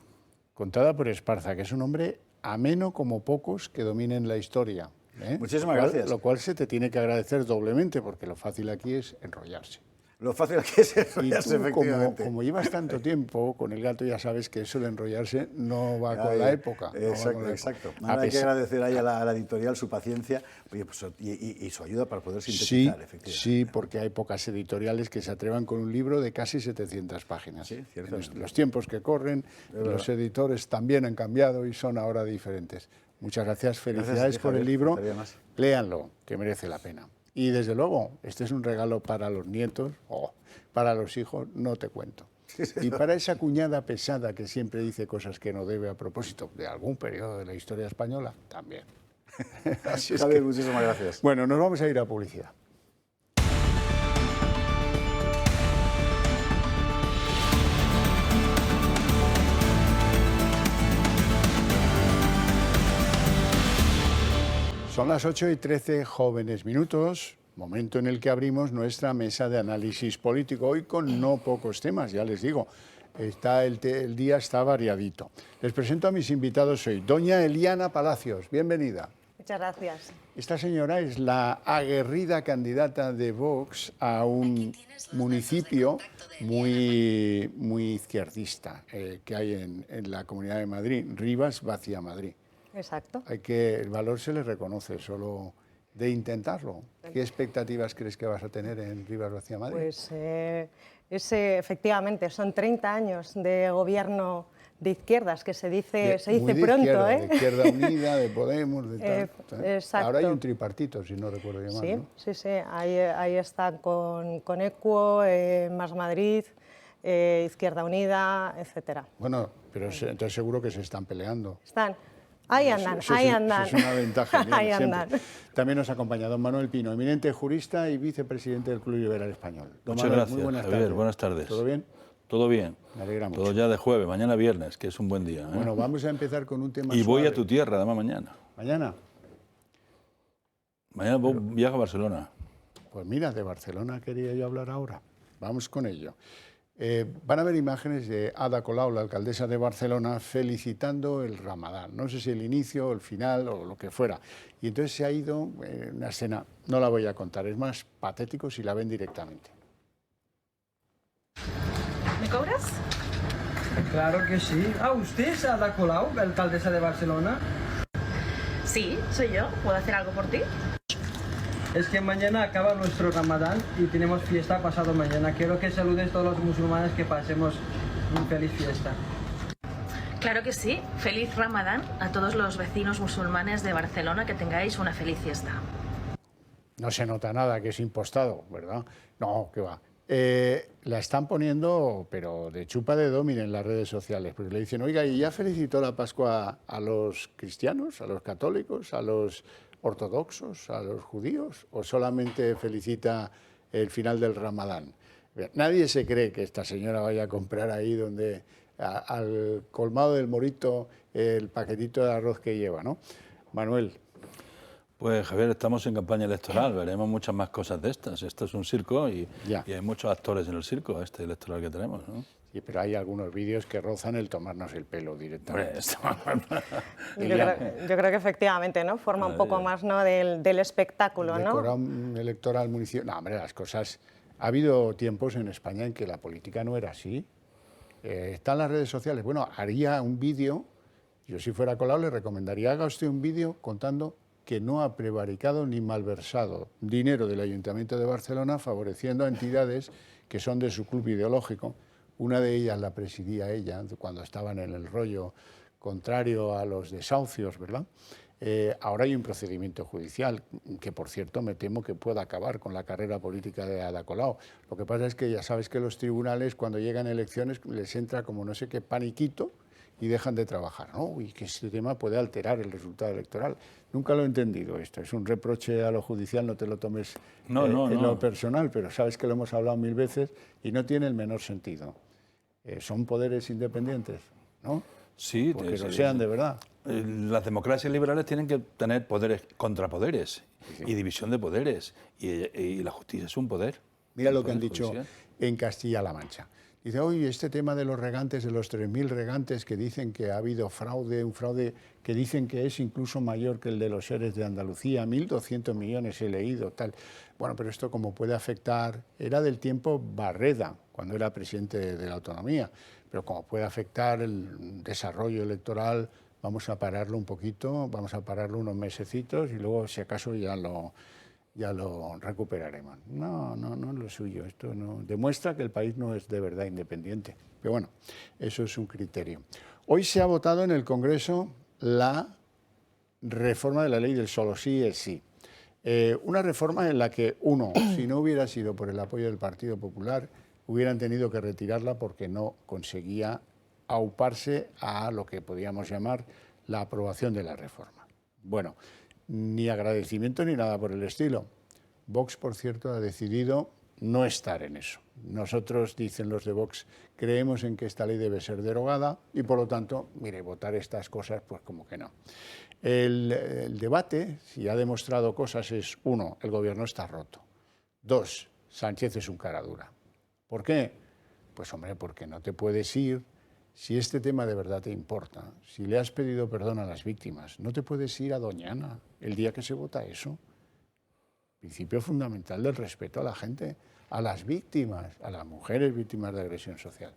contada por Esparza, que es un hombre ameno como pocos que dominen la historia. Muchísimas gracias. Lo cual se te tiene que agradecer doblemente, porque lo fácil aquí es enrollarse. Lo fácil aquí es enrollarse, y tú, efectivamente. Como llevas tanto tiempo con el gato, ya sabes que eso de enrollarse no va con la época. Exacto. Hay que agradecer ahí a la editorial su paciencia y su ayuda para poder sintetizar, efectivamente. Sí, porque hay pocas editoriales que se atrevan con un libro de casi 700 páginas. Sí, ciertamente. Los tiempos que corren, los editores también han cambiado y son ahora diferentes. Muchas gracias, felicidades por el libro. Léanlo, que merece la pena. Y desde luego, este es un regalo para los nietos, para los hijos, no te cuento. Y para esa cuñada pesada que siempre dice cosas que no debe a propósito de algún periodo de la historia española, también. Así es que, muchísimas gracias. Bueno, nos vamos a ir a publicidad. Son las 8:13 jóvenes minutos, momento en el que abrimos nuestra mesa de análisis político, hoy con no pocos temas, ya les digo, el día está variadito. Les presento a mis invitados hoy, doña Eliana Palacios, bienvenida. Muchas gracias. Esta señora es la aguerrida candidata de Vox a un municipio muy izquierdista que hay en la Comunidad de Madrid, Rivas-Vaciamadrid. Exacto. El valor se le reconoce solo de intentarlo. ¿Qué expectativas crees que vas a tener en Rivas-Vaciamadrid? Pues efectivamente, son 30 años de gobierno de izquierdas, que se dice pronto. Izquierda, de Izquierda Unida, de Podemos, de tal. Exacto. Ahora hay un tripartito, si no recuerdo bien mal, ¿no? Sí, ahí están con ECUO, Más Madrid, Izquierda Unida, etcétera. Bueno, pero entonces seguro que se están peleando. Ahí andan. Eso es una ventaja. Ahí andan. También nos acompaña don Manuel Pino, eminente jurista y vicepresidente del Club Liberal Español. Muchas gracias, muy buenas tardes. Buenas tardes. ¿Todo bien? Todo bien. Me alegra mucho. Todo ya de jueves, mañana viernes, que es un buen día. Bueno, vamos a empezar con un tema Y voy suave. a tu tierra, además, mañana. ¿Mañana? Mañana viajo a Barcelona. Pues mira, de Barcelona quería yo hablar ahora. Vamos con ello. Van a haber imágenes de Ada Colau, la alcaldesa de Barcelona, felicitando el Ramadán. No sé si el inicio, el final o lo que fuera. Y entonces se ha ido una escena, no la voy a contar, es más patético si la ven directamente. ¿Me cobras? Claro que sí. Ah, ¿usted es Ada Colau, alcaldesa de Barcelona? Sí, soy yo. ¿Puedo hacer algo por ti? Es que mañana acaba nuestro Ramadán y tenemos fiesta pasado mañana. Quiero que saludes a todos los musulmanes, que pasemos una feliz fiesta. Claro que sí. Feliz Ramadán a todos los vecinos musulmanes de Barcelona, que tengáis una feliz fiesta. No se nota nada que es impostado, ¿verdad? No, que va. La están poniendo, pero de chupa dedo, miren, en las redes sociales, porque le dicen, oiga, ¿y ya felicitó la Pascua a los cristianos, a los católicos, a los ortodoxos, a los judíos, o solamente felicita el final del Ramadán? Nadie se cree que esta señora vaya a comprar ahí donde al colmado del Morito el paquetito de arroz que lleva, ¿no? Manuel. Pues Javier, estamos en campaña electoral, veremos muchas más cosas de estas. Esto es un circo y hay muchos actores en el circo electoral que tenemos, ¿no? Sí, pero hay algunos vídeos que rozan el tomarnos el pelo directamente. Yo creo que efectivamente, ¿no? Forma un poco más, ¿no?, del espectáculo, ¿no? Decorar un electoral municipal. No, hombre, las cosas... Ha habido tiempos en España en que la política no era así. Están las redes sociales. Bueno, haría un vídeo, yo si fuera Colau le recomendaría, haga usted un vídeo contando que no ha prevaricado ni malversado dinero del Ayuntamiento de Barcelona favoreciendo a entidades que son de su club ideológico. Una de ellas la presidía ella cuando estaban en el rollo contrario a los desahucios, ¿verdad? Ahora hay un procedimiento judicial que, por cierto, me temo que pueda acabar con la carrera política de Ada Colau. Lo que pasa es que ya sabes que los tribunales, cuando llegan elecciones, les entra como no sé qué paniquito y dejan de trabajar, ¿no? Y que este tema puede alterar el resultado electoral. Nunca lo he entendido esto. Es un reproche a lo judicial, no te lo tomes en lo personal, pero sabes que lo hemos hablado 1000 veces y no tiene el menor sentido. Son poderes independientes, ¿no? Sí, porque lo sean de verdad. Las democracias liberales tienen que tener poderes, contrapoderes y división de poderes. Y la justicia es un poder. Mira lo que han dicho en Castilla-La Mancha. Dice, oye, este tema de los regantes, de los 3.000 regantes que dicen que ha habido fraude, un fraude que dicen que es incluso mayor que el de los ERES de Andalucía, 1.200 millones he leído, tal. Bueno, pero esto como puede afectar, era del tiempo Barreda, cuando era presidente de la autonomía, pero como puede afectar el desarrollo electoral, vamos a pararlo un poquito, vamos a pararlo unos mesecitos y luego, si acaso, ya lo recuperaremos. No es lo suyo. Esto no demuestra que el país no es de verdad independiente. Pero bueno, eso es un criterio. Hoy se ha votado en el Congreso la reforma de la ley del solo sí es sí. Una reforma en la que, si no hubiera sido por el apoyo del Partido Popular, hubieran tenido que retirarla porque no conseguía auparse a lo que podíamos llamar la aprobación de la reforma. Bueno, ni agradecimiento ni nada por el estilo. Vox, por cierto, ha decidido no estar en eso. Nosotros, dicen los de Vox, creemos en que esta ley debe ser derogada y, por lo tanto, mire, votar estas cosas, pues como que no. El debate, si ha demostrado cosas, es, 1, el gobierno está roto. 2, Sánchez es un cara dura. ¿Por qué? Pues, hombre, porque no te puedes ir. Si este tema de verdad te importa, si le has pedido perdón a las víctimas, no te puedes ir a Doñana el día que se vota eso. Principio fundamental del respeto a la gente, a las víctimas, a las mujeres víctimas de agresión social,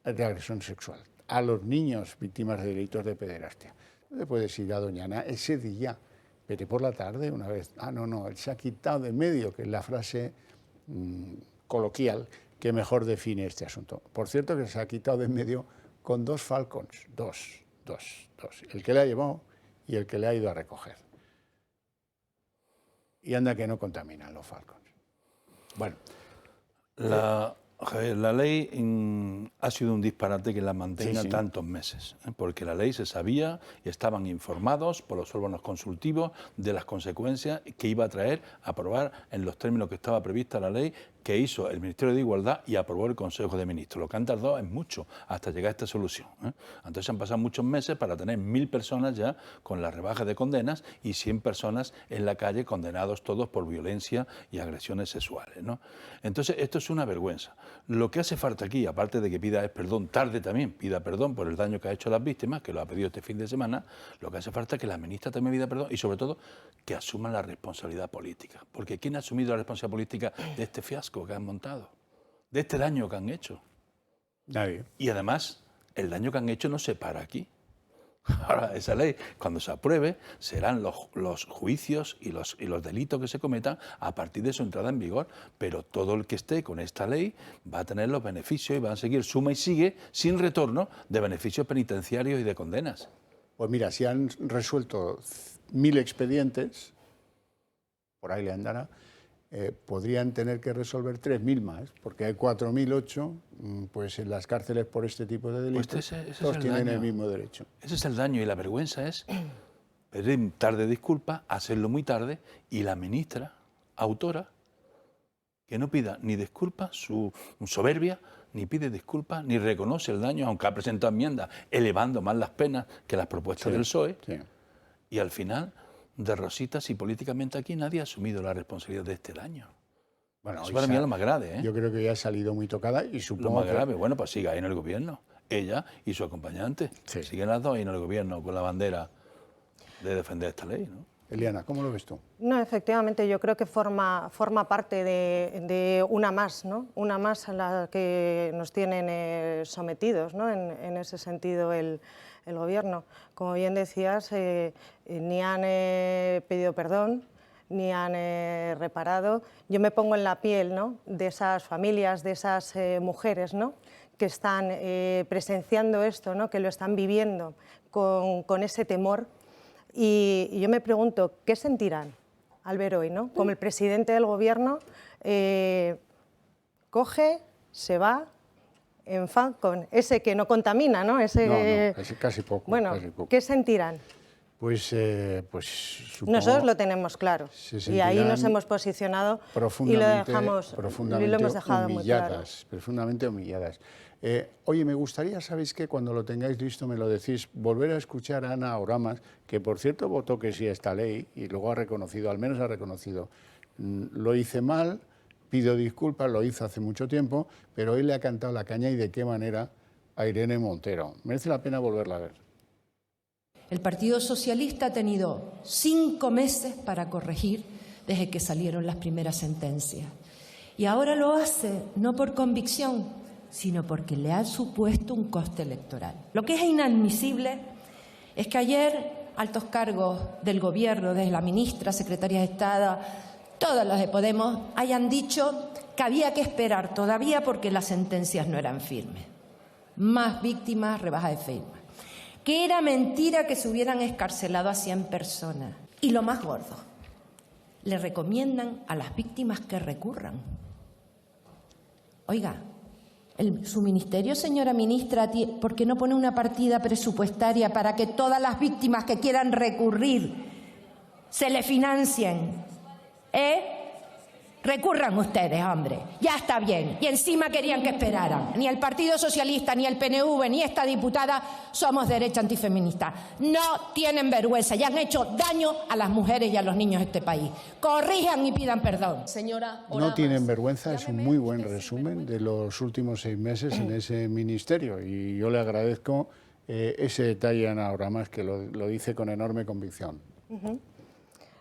de agresión sexual, a los niños víctimas de delitos de pederastia. No te puedes ir a Doñana ese día, vete por la tarde una vez. No, él se ha quitado de medio, que es la frase coloquial que mejor define este asunto. Por cierto, que se ha quitado de medio con 2 Falcons, dos, el que le ha llevado y el que le ha ido a recoger. Y anda que no contaminan los Falcons. Bueno. La ley ha sido un disparate que la mantenga tantos meses, porque la ley se sabía y estaban informados por los órganos consultivos de las consecuencias que iba a traer aprobar en los términos que estaba prevista la ley que hizo el Ministerio de Igualdad y aprobó el Consejo de Ministros. Lo que han tardado es mucho hasta llegar a esta solución. Entonces han pasado muchos meses para tener 1000 personas ya con la rebaja de condenas y 100 personas en la calle condenados todos por violencia y agresiones sexuales, ¿no? Entonces esto es una vergüenza. Lo que hace falta aquí, aparte de que pida perdón, tarde también pida perdón por el daño que ha hecho a las víctimas, que lo ha pedido este fin de semana, lo que hace falta es que la ministra también pida perdón y sobre todo que asuman la responsabilidad política. Porque ¿quién ha asumido la responsabilidad política de este fiasco que han montado? De este daño que han hecho. Nadie. Y además el daño que han hecho no se para aquí. Ahora, esa ley, cuando se apruebe, serán los juicios y los delitos que se cometan a partir de su entrada en vigor. Pero todo el que esté con esta ley va a tener los beneficios y van a seguir suma y sigue, sin retorno, de beneficios penitenciarios y de condenas. Pues mira, si han resuelto 1000 expedientes, por ahí le andará, podrían tener que resolver 3000 más, porque hay 4008 pues en las cárceles por este tipo de delitos. Pues ese todos es tienen daño. el mismo derecho. Ese es el daño, y la vergüenza es pedir tarde disculpas, hacerlo muy tarde, y la ministra, autora, que no pida ni disculpas, su soberbia, ni pide disculpas, ni reconoce el daño, aunque ha presentado enmiendas elevando más las penas que las propuestas del PSOE. Sí. Y al final, de rositas, y políticamente aquí nadie ha asumido la responsabilidad de este daño. Bueno, eso para mí es lo más grave, ¿eh? Yo creo que ya ha salido muy tocada y Lo supongo más grave, bueno, pues siga ahí en el gobierno. Ella y su acompañante. Sí. Siguen las dos ahí en el gobierno con la bandera de defender esta ley, ¿no? Eliana, ¿cómo lo ves tú? No, efectivamente, yo creo que forma parte de una más, ¿no? Una más a la que nos tienen sometidos, ¿no? En ese sentido el Gobierno. Como bien decías, ni han pedido perdón, ni han reparado. Yo me pongo en la piel, ¿no?, de esas familias, de esas mujeres, ¿no?, que están presenciando esto, ¿no?, que lo están viviendo con ese temor. Y yo me pregunto, ¿qué sentirán al ver hoy, ¿no?, como el presidente del Gobierno coge, se va en Falcon, ese que no contamina, ¿no? Ese casi poco. Bueno, casi poco. ¿qué sentirán? Pues supongo, Nosotros lo tenemos claro y ahí nos hemos posicionado y lo hemos dejado muy claro. Profundamente humilladas. Oye, me gustaría, ¿sabéis qué? Cuando lo tengáis listo me lo decís, volver a escuchar a Ana Oramas, que por cierto votó que sí a esta ley y luego ha reconocido, al menos ha reconocido, lo hice mal, pido disculpas, lo hizo hace mucho tiempo, pero hoy le ha cantado la caña y de qué manera a Irene Montero. Merece la pena volverla a ver. El Partido Socialista ha tenido 5 meses para corregir desde que salieron las primeras sentencias. Y ahora lo hace no por convicción, sino porque le ha supuesto un coste electoral. Lo que es inadmisible es que ayer altos cargos del Gobierno, desde la ministra, secretaria de Estado, todos los de Podemos, hayan dicho que había que esperar todavía porque las sentencias no eran firmes. Más víctimas, rebaja de firmas. Que era mentira que se hubieran excarcelado a 100 personas. Y lo más gordo, le recomiendan a las víctimas que recurran. Oiga, su ministerio, señora ministra, ¿por qué no pone una partida presupuestaria para que todas las víctimas que quieran recurrir se le financien? Recurran ustedes, hombre, ya está bien. Y encima querían que esperaran. Ni el Partido Socialista, ni el PNV, ni esta diputada somos derecha antifeminista. No tienen vergüenza y han hecho daño a las mujeres y a los niños de este país. Corrijan y pidan perdón. Señora Oramas, no tienen vergüenza, es un muy buen resumen de los últimos 6 meses en ese ministerio y yo le agradezco ese detalle a Ana Oramas, que lo dice con enorme convicción.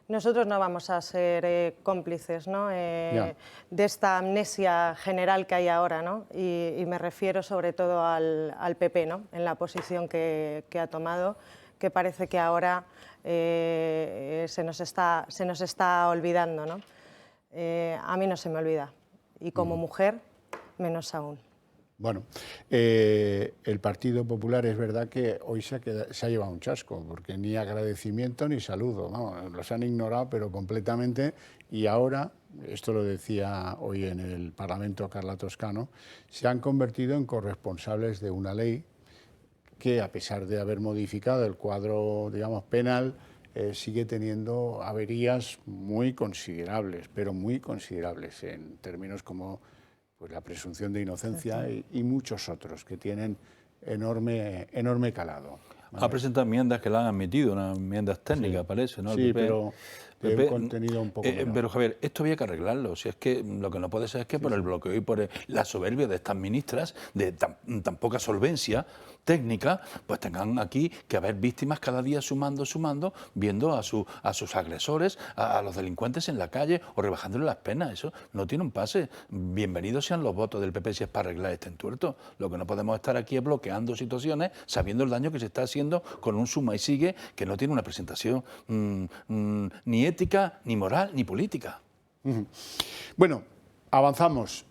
Nosotros no vamos a ser cómplices, ¿no?, de esta amnesia general que hay ahora, ¿no? Y me refiero sobre todo al PP, ¿no?, en la posición que ha tomado, que parece que ahora se nos está olvidando, ¿no? A mí no se me olvida, y como mujer, menos aún. Bueno, el Partido Popular es verdad que hoy se ha llevado un chasco, porque ni agradecimiento ni saludo, ¿no? Los han ignorado pero completamente, y ahora, esto lo decía hoy en el Parlamento Carla Toscano, se han convertido en corresponsables de una ley que, a pesar de haber modificado el cuadro, digamos, penal, sigue teniendo averías muy considerables, pero muy considerables, en términos como pues la presunción de inocencia y muchos otros que tienen enorme calado. Ha presentado enmiendas que la han admitido, unas enmiendas técnicas, parece, ¿no? Sí, pero de un contenido un poco menor. Pero Javier, esto había que arreglarlo. Si es que lo que no puede ser es que por el bloqueo y por la soberbia de estas ministras, de tan poca solvencia técnica, pues tengan aquí que haber víctimas cada día sumando, viendo a sus agresores, a los delincuentes en la calle o rebajándole las penas. Eso no tiene un pase. Bienvenidos sean los votos del PP si es para arreglar este entuerto. Lo que no podemos estar aquí es bloqueando situaciones sabiendo el daño que se está haciendo con un suma y sigue que no tiene una presentación ni ética, ni moral, ni política. Bueno, avanzamos.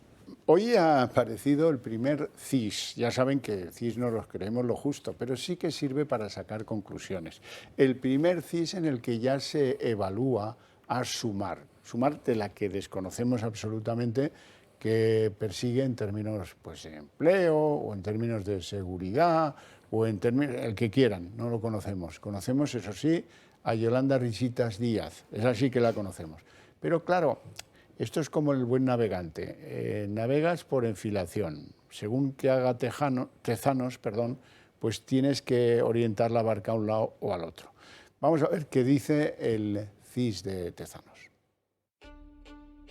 Hoy ha aparecido el primer CIS. Ya saben que el CIS no los creemos lo justo, pero sí que sirve para sacar conclusiones. El primer CIS en el que ya se evalúa a Sumar. Sumar, de la que desconocemos absolutamente, que persigue en términos pues, de empleo o en términos de seguridad o en términos, el que quieran, no lo conocemos. Conocemos, eso sí, a Yolanda Risitas Díaz, es así que la conocemos. Pero claro, esto es como el buen navegante, navegas por enfilación. Según que haga Tezanos, pues tienes que orientar la barca a un lado o al otro. Vamos a ver qué dice el CIS de Tezanos.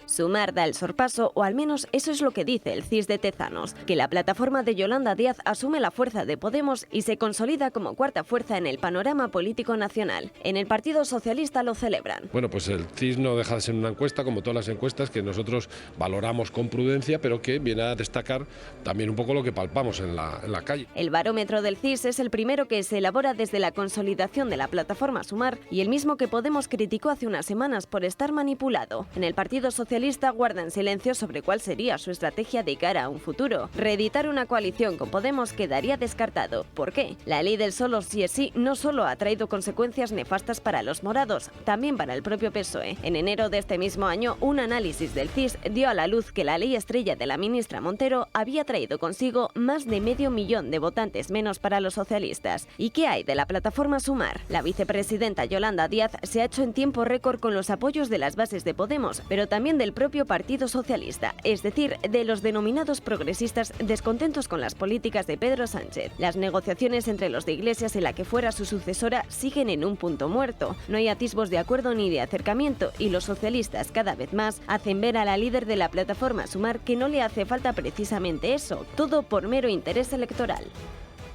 Sumar da el sorpaso, o al menos eso es lo que dice el CIS de Tezanos, que la plataforma de Yolanda Díaz asume la fuerza de Podemos y se consolida como cuarta fuerza en el panorama político nacional. En el Partido Socialista lo celebran. Bueno, pues el CIS no deja de ser una encuesta, como todas las encuestas, que nosotros valoramos con prudencia, pero que viene a destacar también un poco lo que palpamos en la calle. El barómetro del CIS es el primero que se elabora desde la consolidación de la plataforma Sumar y el mismo que Podemos criticó hace unas semanas por estar manipulado. En el Partido Socialista guardan silencio sobre cuál sería su estrategia de cara a un futuro. Reeditar una coalición con Podemos quedaría descartado. ¿Por qué? La ley del solo sí es sí no solo ha traído consecuencias nefastas para los morados, también para el propio PSOE. En enero de este mismo año, un análisis del CIS dio a la luz que la ley estrella de la ministra Montero había traído consigo más de 500.000 de votantes menos para los socialistas. ¿Y qué hay de la plataforma Sumar? La vicepresidenta Yolanda Díaz se ha hecho en tiempo récord con los apoyos de las bases de Podemos, pero también del propio Partido Socialista, es decir, de los denominados progresistas descontentos con las políticas de Pedro Sánchez. Las negociaciones entre los de Iglesias y la que fuera su sucesora siguen en un punto muerto. No hay atisbos de acuerdo ni de acercamiento y los socialistas cada vez más hacen ver a la líder de la plataforma Sumar que no le hace falta precisamente eso, todo por mero interés electoral.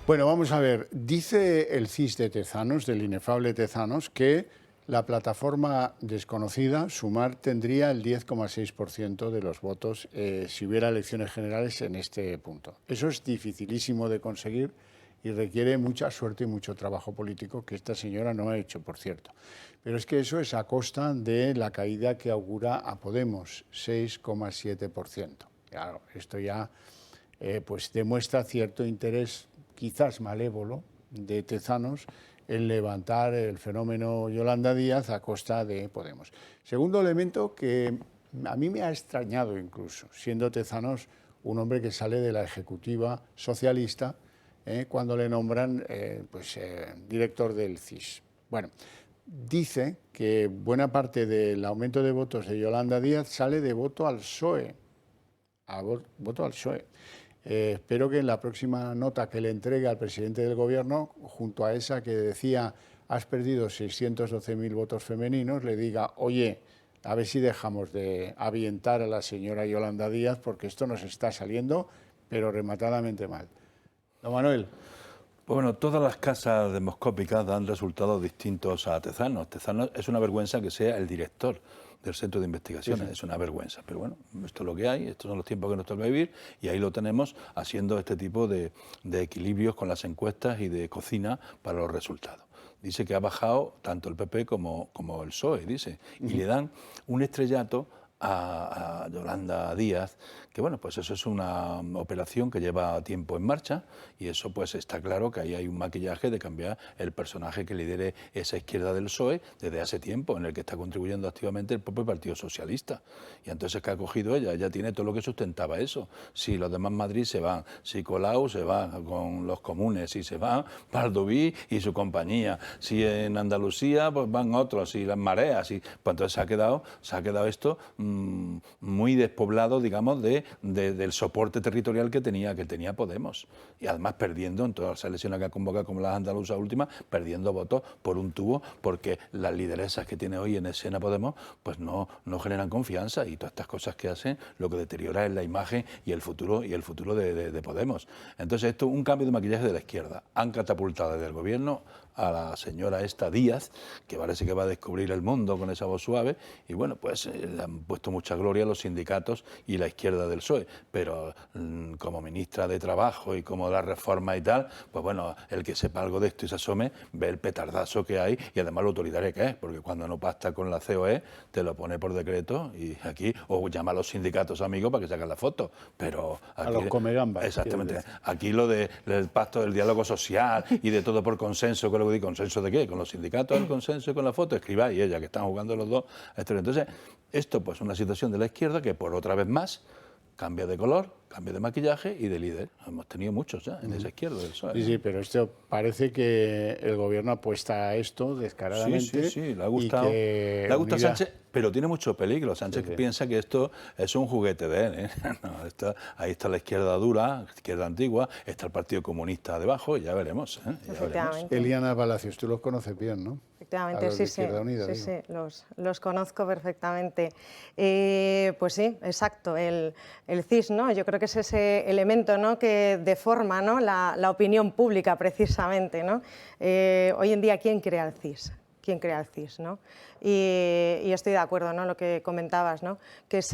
Bueno, vamos a ver, dice el CIS de Tezanos, del inefable Tezanos, que la plataforma desconocida, Sumar, tendría el 10,6% de los votos si hubiera elecciones generales en este punto. Eso es dificilísimo de conseguir y requiere mucha suerte y mucho trabajo político que esta señora no ha hecho, por cierto. Pero es que eso es a costa de la caída que augura a Podemos, 6,7%. Claro, esto ya pues demuestra cierto interés, quizás malévolo, de Tezanos, en levantar el fenómeno Yolanda Díaz a costa de Podemos. Segundo elemento que a mí me ha extrañado incluso, siendo Tezanos un hombre que sale de la ejecutiva socialista, cuando le nombran director del CIS. Bueno, dice que buena parte del aumento de votos de Yolanda Díaz sale de voto al PSOE. Voto al PSOE. Espero que en la próxima nota que le entregue al presidente del Gobierno, junto a esa que decía has perdido 612.000 votos femeninos, le diga, oye, a ver si dejamos de avientar a la señora Yolanda Díaz porque esto nos está saliendo, pero rematadamente mal. Don Manuel. Pues bueno, todas las casas demoscópicas dan resultados distintos a Tezanos. Tezanos es una vergüenza que sea el director del Centro de Investigaciones, es una vergüenza. Pero bueno, esto es lo que hay, estos son los tiempos que nos toca vivir y ahí lo tenemos haciendo este tipo de equilibrios con las encuestas y de cocina para los resultados. Dice que ha bajado tanto el PP como el PSOE, dice, y le dan un estrellato a Yolanda Díaz, que bueno, pues eso es una operación que lleva tiempo en marcha y eso pues está claro que ahí hay un maquillaje de cambiar el personaje que lidere esa izquierda del PSOE desde hace tiempo, en el que está contribuyendo activamente el propio Partido Socialista. Y entonces, ¿qué ha cogido ella? Ella tiene todo lo que sustentaba eso. Si los demás Madrid se van, si Colau se va con los comunes, si se va Baldoví y su compañía, si en Andalucía pues van otros, si las mareas, pues entonces se ha quedado esto muy despoblado, digamos, del soporte territorial que tenía Podemos. Y además perdiendo en todas las elecciones que ha convocado, como las andaluzas últimas, perdiendo votos por un tubo, porque las lideresas que tiene hoy en escena Podemos pues no generan confianza, y todas estas cosas que hacen lo que deteriora es la imagen y el futuro de Podemos. Entonces esto es un cambio de maquillaje de la izquierda. Han catapultado desde el gobierno a la señora esta Díaz, que parece que va a descubrir el mundo con esa voz suave, y bueno, pues le han puesto mucha gloria a los sindicatos y la izquierda del PSOE, pero como ministra de Trabajo y como la reforma y tal, pues bueno, el que sepa algo de esto y se asome, ve el petardazo que hay y además lo autoritaria que es, porque cuando no pacta con la COE, te lo pone por decreto y aquí, o llama a los sindicatos amigos para que saquen la foto, pero aquí, a los comegambas. Exactamente, aquí lo del pacto del diálogo social y de todo por consenso, con lo que digo, ¿consenso de qué? Con los sindicatos, el consenso y con la foto, Escrivá y ella, que están jugando los dos. Entonces, esto pues es una situación de la izquierda que por otra vez más cambia de color, cambia de maquillaje y de líder. Hemos tenido muchos ya en esa izquierda del PSOE. Sí, esto parece que el gobierno apuesta a esto descaradamente. Sí, le ha gustado. Le ha gustado Sánchez, pero tiene mucho peligro. Sánchez piensa que esto es un juguete de él. No, ahí está la izquierda dura, la izquierda antigua, está el Partido Comunista debajo, y ya veremos. Eliana Palacios, tú los conoces bien, ¿no? Efectivamente, sí, los conozco perfectamente. Pues sí, exacto, el CIS, ¿no? Yo creo que es ese elemento, ¿no?, que deforma, ¿no?, la opinión pública, precisamente, ¿no? Hoy en día, ¿quién crea el CIS? ¿Quién crea el CIS, ¿no? Y estoy de acuerdo, ¿no?, lo que comentabas, ¿no?, que es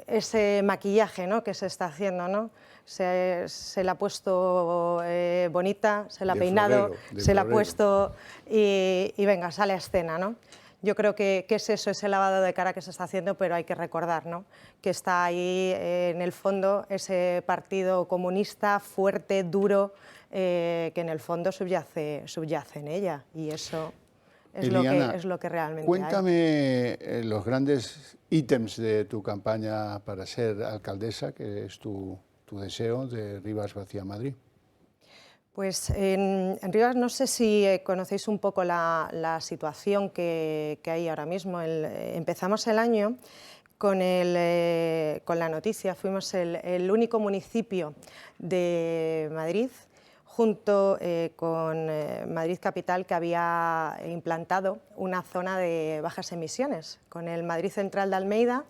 ese maquillaje, ¿no?, que se está haciendo, ¿no? Se la ha puesto bonita, se la ha peinado, se la ha puesto y venga, sale a escena, ¿no? Yo creo que es eso, ese lavado de cara que se está haciendo, pero hay que recordar, ¿no?, que está ahí en el fondo ese partido comunista fuerte, duro, que en el fondo subyace en ella, y eso es, Eliana, lo que realmente cuéntame los grandes ítems de tu campaña para ser alcaldesa, que es tu deseo de Rivas Vacía Madrid. Pues en Rivas no sé si conocéis un poco la situación que hay ahora mismo. Empezamos el año con la noticia, fuimos el único municipio de Madrid, junto con Madrid Capital, que había implantado una zona de bajas emisiones. Con el Madrid Central de Almeida,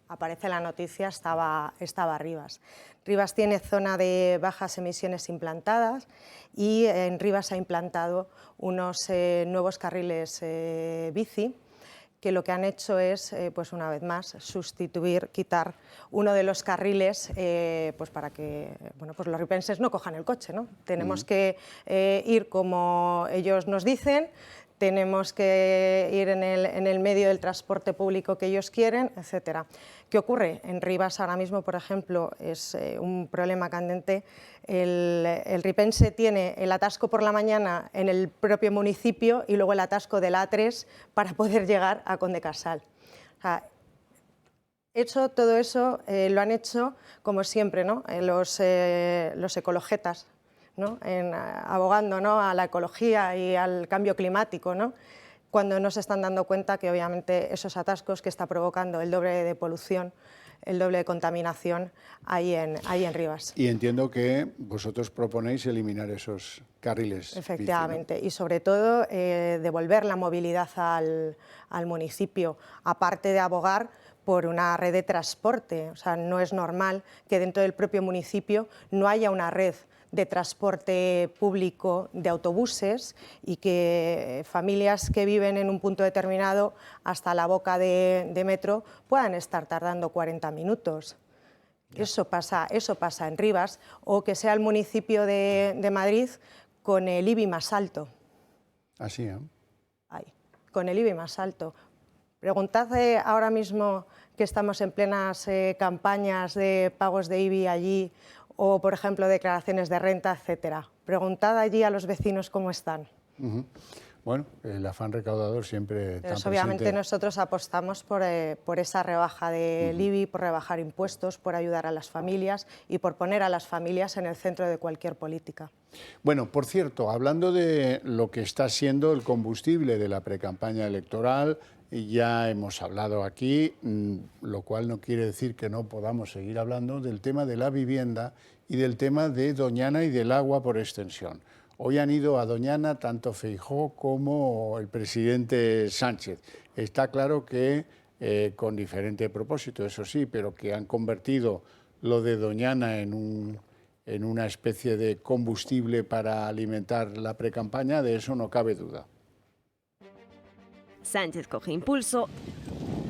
aparece la noticia, estaba Rivas. Rivas tiene zona de bajas emisiones implantadas y en Rivas ha implantado unos nuevos carriles bici, que lo que han hecho es, pues una vez más, quitar uno de los carriles, pues para que pues los ripenses no cojan el coche, ¿no? Tenemos que ir como ellos nos dicen, tenemos que ir en el medio del transporte público que ellos quieren, etcétera. ¿Qué ocurre? En Rivas ahora mismo, por ejemplo, es un problema candente. El ripense tiene el atasco por la mañana en el propio municipio y luego el atasco del A3 para poder llegar a Conde Casal. Todo eso lo han hecho, como siempre, ¿no?, los ecologetas, ¿no?, abogando, ¿no?, a la ecología y al cambio climático, ¿no?, cuando no se están dando cuenta que obviamente esos atascos que está provocando el doble de polución, el doble de contaminación ahí en Rivas. Y entiendo que vosotros proponéis eliminar esos carriles. Efectivamente, bici, ¿no? Y sobre todo devolver la movilidad al municipio, aparte de abogar por una red de transporte. O sea, no es normal que dentro del propio municipio no haya una red de transporte público de autobuses y que familias que viven en un punto determinado hasta la boca de metro puedan estar tardando 40 minutos. Eso pasa en Rivas, o que sea el municipio de Madrid con el IBI más alto. Así, ¿eh? Con el IBI más alto. Preguntad ahora mismo que estamos en plenas campañas de pagos de IBI allí, o, por ejemplo, declaraciones de renta, etcétera. Preguntad allí a los vecinos cómo están. Bueno, el afán recaudador siempre está presente. Obviamente nosotros apostamos por esa rebaja del IBI, por rebajar impuestos, por ayudar a las familias y por poner a las familias en el centro de cualquier política. Bueno, por cierto, hablando de lo que está siendo el combustible de la precampaña electoral, ya hemos hablado aquí, lo cual no quiere decir que no podamos seguir hablando del tema de la vivienda y del tema de Doñana y del agua por extensión. Hoy han ido a Doñana tanto Feijóo como el presidente Sánchez. Está claro que con diferente propósito, eso sí, pero que han convertido lo de Doñana en una especie de combustible para alimentar la precampaña, de eso no cabe duda. Sánchez coge impulso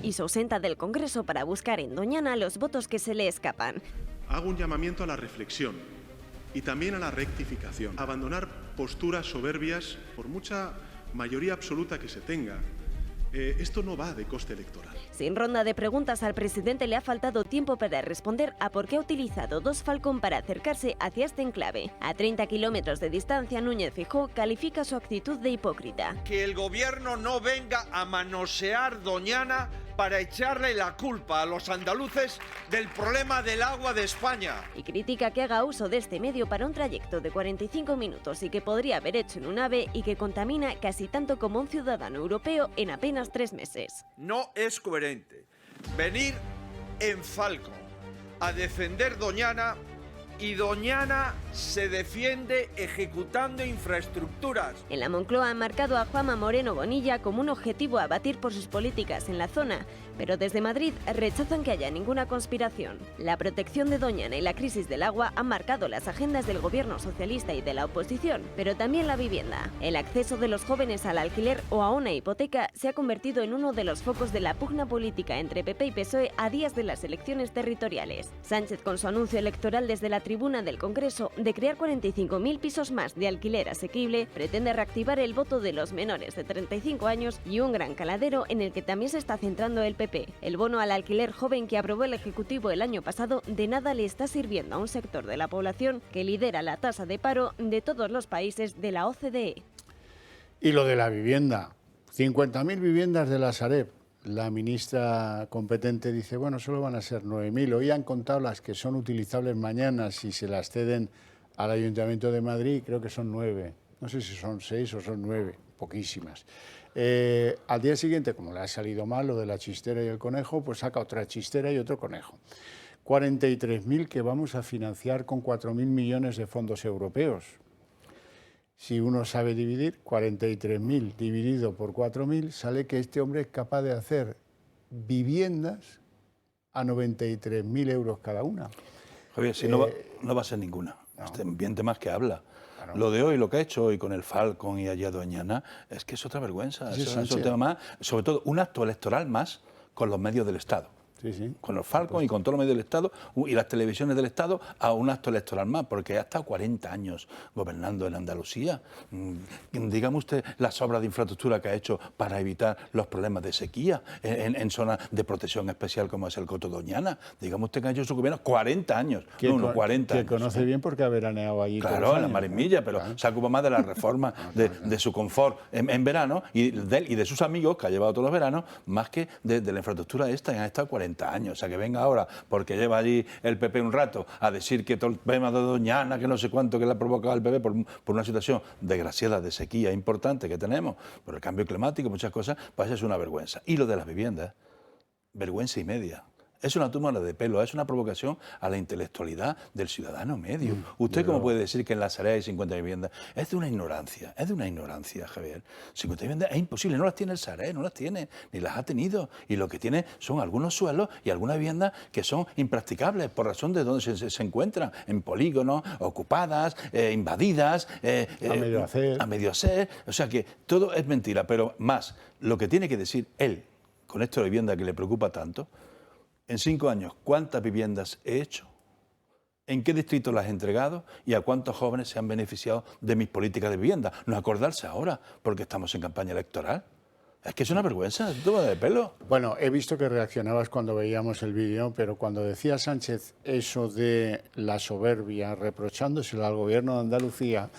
y se ausenta del Congreso para buscar en Doñana los votos que se le escapan. Hago un llamamiento a la reflexión y también a la rectificación. Abandonar posturas soberbias, por mucha mayoría absoluta que se tenga. Esto no va de coste electoral. Sin ronda de preguntas, al presidente le ha faltado tiempo para responder a por qué ha utilizado dos Falcon para acercarse hacia este enclave. A 30 kilómetros de distancia, Núñez Feijóo califica su actitud de hipócrita. Que el gobierno no venga a manosear Doñana para echarle la culpa a los andaluces del problema del agua de España. Y critica que haga uso de este medio para un trayecto de 45 minutos y que podría haber hecho en un AVE y que contamina casi tanto como un ciudadano europeo en apenas 3 meses. No es coherente venir en Falcon a defender Doñana y Doñana se defiende ejecutando infraestructuras. En la Moncloa han marcado a Juanma Moreno Bonilla como un objetivo a batir por sus políticas en la zona, pero desde Madrid rechazan que haya ninguna conspiración. La protección de Doñana y la crisis del agua han marcado las agendas del gobierno socialista y de la oposición, pero también la vivienda. El acceso de los jóvenes al alquiler o a una hipoteca se ha convertido en uno de los focos de la pugna política entre PP y PSOE a días de las elecciones territoriales. Sánchez, con su anuncio electoral desde la tribuna del Congreso de crear 45.000 pisos más de alquiler asequible, pretende reactivar el voto de los menores de 35 años y un gran caladero en el que también se está centrando el PP. El bono al alquiler joven que aprobó el Ejecutivo el año pasado de nada le está sirviendo a un sector de la población que lidera la tasa de paro de todos los países de la OCDE. Y lo de la vivienda, 50.000 viviendas de la Sareb. La ministra competente dice, bueno, solo van a ser 9.000. Hoy han contado las que son utilizables mañana si se las ceden al Ayuntamiento de Madrid, creo que son 9. No sé si son 6 o son 9, poquísimas. Al día siguiente, como le ha salido mal lo de la chistera y el conejo, pues saca otra chistera y otro conejo. 43.000 que vamos a financiar con 4.000 millones de fondos europeos. Si uno sabe dividir, 43.000 dividido por 4.000, sale que este hombre es capaz de hacer viviendas a 93.000 euros cada una. Javier, si no va a ser ninguna. No. Este ambiente más que habla. Claro. Lo de hoy, lo que ha hecho hoy con el Falcon y allá Doñana, es que es otra vergüenza. Sí, es un tema más, sobre todo un acto electoral más con los medios del Estado. Sí, sí. Con los Falcon y con todos los medios del Estado y las televisiones del Estado a un acto electoral más, porque ha estado 40 años gobernando en Andalucía. Dígame usted las obras de infraestructura que ha hecho para evitar los problemas de sequía en zonas de protección especial como es el Coto Doñana. Dígame usted que ha hecho su gobierno 40 años, no 40 años. Que conoce bien porque ha veraneado allí. Claro, en la Marismilla, pero claro, se ocupa más de la reforma de su confort en verano y de sus amigos, que ha llevado todos los veranos, más que de la infraestructura esta, han estado 40 años. O sea, que venga ahora, porque lleva allí el PP un rato, a decir que todo el tema de Doñana, que no sé cuánto que le ha provocado el PP por una situación desgraciada de sequía importante que tenemos, por el cambio climático, muchas cosas, pues es una vergüenza. Y lo de las viviendas, vergüenza y media. Es una tómala de pelo, es una provocación a la intelectualidad del ciudadano medio. ¿Usted cómo puede decir que en la Sareb hay 50 viviendas? Es de una ignorancia, Javier. 50 viviendas es imposible, no las tiene el Sareb, no las tiene, ni las ha tenido. Y lo que tiene son algunos suelos y algunas viviendas que son impracticables por razón de dónde se encuentran, en polígonos, ocupadas, invadidas, a medio hacer. O sea que todo es mentira, pero más, lo que tiene que decir él, con esto de vivienda que le preocupa tanto, en 5 años, ¿cuántas viviendas he hecho? ¿En qué distrito las he entregado? ¿Y a cuántos jóvenes se han beneficiado de mis políticas de vivienda? No acordarse ahora, porque estamos en campaña electoral. Es que es una vergüenza, es toma de pelo. Bueno, he visto que reaccionabas cuando veíamos el vídeo, pero cuando decía Sánchez eso de la soberbia, reprochándoselo al gobierno de Andalucía,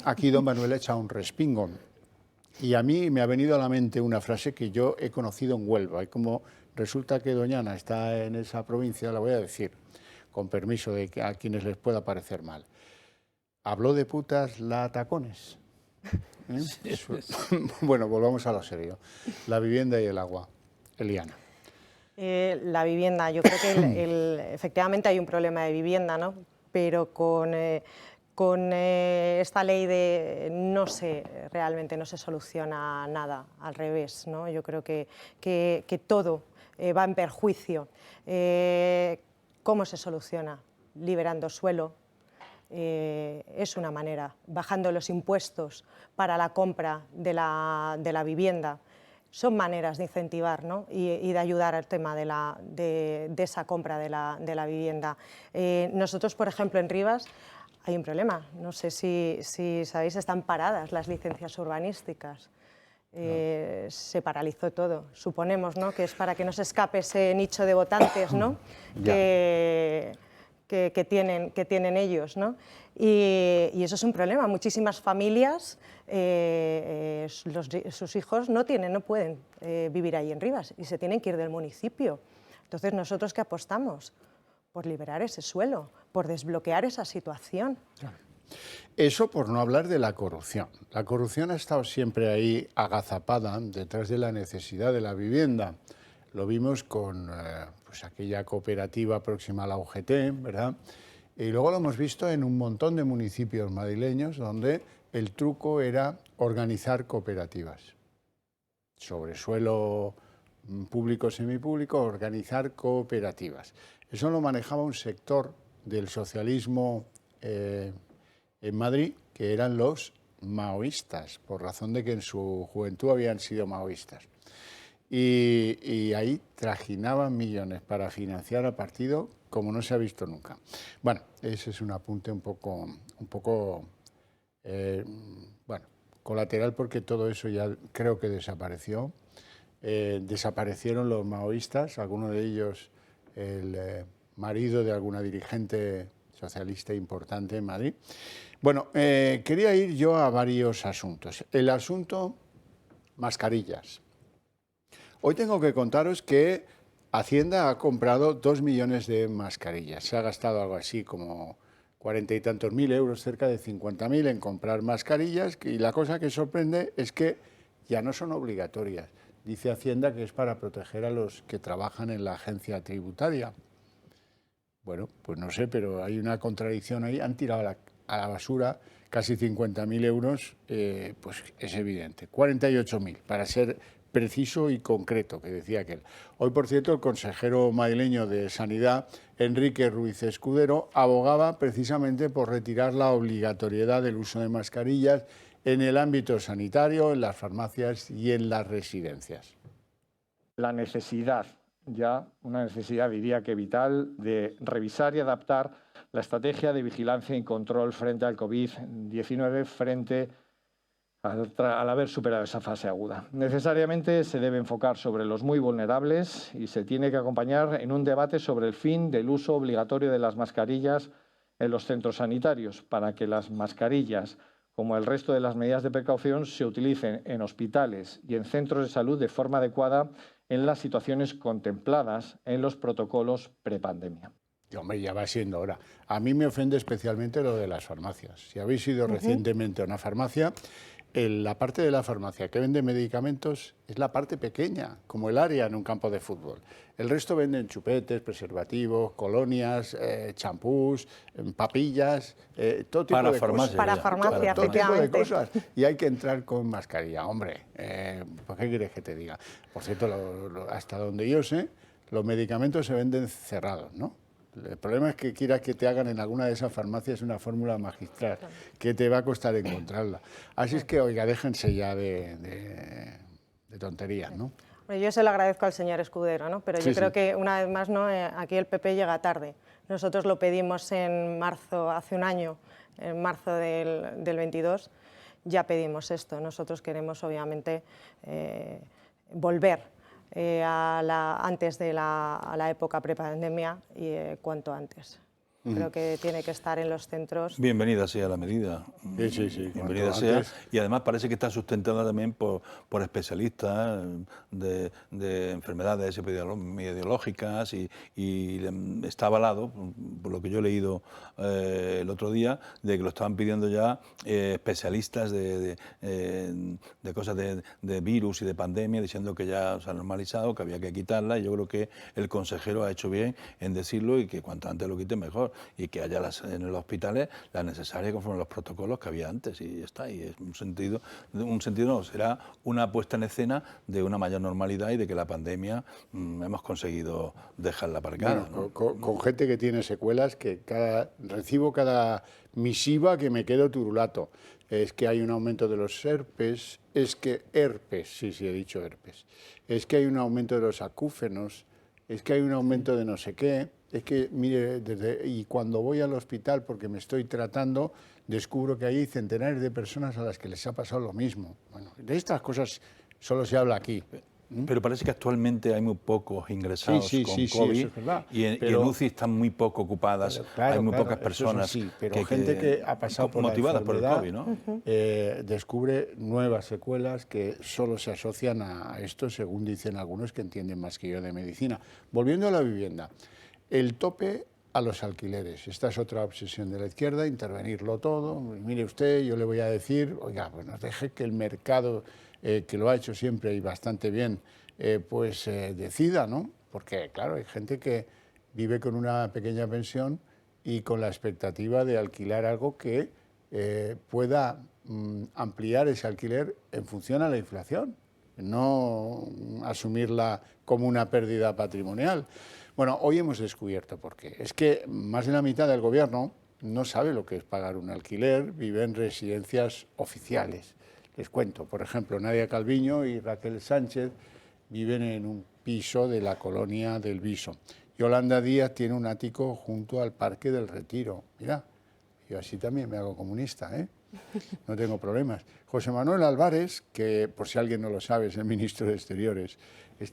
aquí don Manuel echa un respingo. Y a mí me ha venido a la mente una frase que yo he conocido en Huelva, y como resulta que Doñana está en esa provincia, la voy a decir, con permiso de a quienes les pueda parecer mal. Habló de putas la Tacones. Bueno, volvamos a lo serio. La vivienda y el agua. Eliana. La vivienda, yo creo que efectivamente hay un problema de vivienda, ¿no? Pero con esta ley realmente no se soluciona nada, al revés, ¿no? Yo creo que todo va en perjuicio. ¿Cómo se soluciona? Liberando suelo. Es una manera, bajando los impuestos para la compra de la vivienda. Son maneras de incentivar, ¿no? y de ayudar al tema de esa compra de la vivienda. Nosotros, por ejemplo, en Rivas hay un problema. No sé si sabéis, están paradas las licencias urbanísticas. Se paralizó todo. Suponemos, ¿no?, que es para que no se escape ese nicho de votantes, ¿no? que tienen ellos, ¿no? Y eso es un problema. Muchísimas familias, sus hijos no pueden vivir ahí en Rivas y se tienen que ir del municipio. Entonces, ¿nosotros qué apostamos? Por liberar ese suelo, por desbloquear esa situación. Claro. Eso por no hablar de la corrupción. La corrupción ha estado siempre ahí agazapada detrás de la necesidad de la vivienda. Lo vimos con pues aquella cooperativa próxima a la UGT, ¿verdad? Y luego lo hemos visto en un montón de municipios madrileños donde el truco era organizar cooperativas. Sobre suelo público, semipúblico, organizar cooperativas. Eso lo manejaba un sector del socialismo en Madrid, que eran los maoístas, por razón de que en su juventud habían sido maoístas. Y ahí trajinaban millones para financiar al partido como no se ha visto nunca. Bueno, ese es un apunte un poco colateral, porque todo eso ya creo que desapareció. Desaparecieron los maoístas, algunos de ellos el marido de alguna dirigente socialista importante en Madrid. Bueno, quería ir yo a varios asuntos. El asunto mascarillas. Hoy tengo que contaros que Hacienda ha comprado 2 millones de mascarillas. Se ha gastado algo así como 40 y tantos mil euros, cerca de 50.000 en comprar mascarillas, y la cosa que sorprende es que ya no son obligatorias. Dice Hacienda que es para proteger a los que trabajan en la agencia tributaria. Bueno, pues no sé, pero hay una contradicción ahí. Han tirado a la basura casi 50.000 euros, pues es evidente. 48.000, para ser preciso y concreto, que decía aquel. Hoy, por cierto, el consejero madrileño de Sanidad, Enrique Ruiz Escudero, abogaba precisamente por retirar la obligatoriedad del uso de mascarillas en el ámbito sanitario, en las farmacias y en las residencias. La necesidad, ya una necesidad diría que vital, de revisar y adaptar la estrategia de vigilancia y control frente al COVID-19, frente al haber superado esa fase aguda. Necesariamente se debe enfocar sobre los muy vulnerables y se tiene que acompañar en un debate sobre el fin del uso obligatorio de las mascarillas en los centros sanitarios, para que las mascarillas, como el resto de las medidas de precaución, se utilicen en hospitales y en centros de salud de forma adecuada en las situaciones contempladas en los protocolos prepandemia. Hombre, ya va siendo hora. A mí me ofende especialmente lo de las farmacias. Si habéis ido recientemente a una farmacia, la parte de la farmacia que vende medicamentos es la parte pequeña, como el área en un campo de fútbol. El resto venden chupetes, preservativos, colonias, champús, papillas, todo tipo de cosas. Para farmacia, todo tipo de efectivamente. cosas. Y hay que entrar con mascarilla. Hombre, ¿por qué quieres que te diga? Por cierto, hasta donde yo sé, los medicamentos se venden cerrados, ¿no? El problema es que quieras que te hagan en alguna de esas farmacias una fórmula magistral, que te va a costar encontrarla. Así es que, oiga, déjense ya de tonterías, ¿no? Yo se lo agradezco al señor Escudero, ¿no? Pero yo creo que, una vez más, ¿no? Aquí el PP llega tarde. Nosotros lo pedimos en marzo, hace un año, en marzo del 22, ya pedimos esto. Nosotros queremos, obviamente, volver antes de la época prepandemia y cuanto antes. Creo que tiene que estar en los centros. Bienvenida sea la medida. Sí. Bienvenida sea. Y además parece que está sustentada también por especialistas de enfermedades epidemiológicas y está avalado, por lo que yo he leído el otro día, de que lo estaban pidiendo ya especialistas de cosas de virus y de pandemia, diciendo que ya se ha normalizado, que había que quitarla, y yo creo que el consejero ha hecho bien en decirlo y que cuanto antes lo quiten mejor, y que haya en los hospitales las necesarias conforme a los protocolos que había antes, y ya está. Y es un sentido no, será una puesta en escena de una mayor normalidad y de que la pandemia hemos conseguido dejarla aparcada. Bueno, ¿no? Con gente que tiene secuelas, que recibo cada misiva que me quedo turulato. Es que hay un aumento de los herpes, sí, he dicho herpes. Es que hay un aumento de los acúfenos, es que hay un aumento de no sé qué. Es que, mire, y cuando voy al hospital porque me estoy tratando, descubro que hay centenares de personas a las que les ha pasado lo mismo. Bueno, de estas cosas solo se habla aquí. Pero parece que actualmente hay muy pocos ingresados con COVID, eso es verdad. Y en UCI están muy poco ocupadas, hay muy pocas personas pero gente que ha pasado por motivadas por el COVID, ¿no? Descubre nuevas secuelas que solo se asocian a esto, según dicen algunos que entienden más que yo de medicina. Volviendo a la vivienda, el tope a los alquileres. Esta es otra obsesión de la izquierda, intervenirlo todo. Mire usted, yo le voy a decir, oiga, pues nos deje que el mercado, que lo ha hecho siempre y bastante bien, decida, ¿no? Porque, claro, hay gente que vive con una pequeña pensión y con la expectativa de alquilar algo que pueda ampliar ese alquiler en función a la inflación, no asumirla como una pérdida patrimonial. Bueno, hoy hemos descubierto por qué. Es que más de la mitad del gobierno no sabe lo que es pagar un alquiler, vive en residencias oficiales. Les cuento, por ejemplo, Nadia Calviño y Raquel Sánchez viven en un piso de la colonia del Viso. Yolanda Díaz tiene un ático junto al Parque del Retiro. Mira, yo así también me hago comunista, ¿eh? No tengo problemas. José Manuel Álvarez, que por si alguien no lo sabe, es el ministro de Exteriores,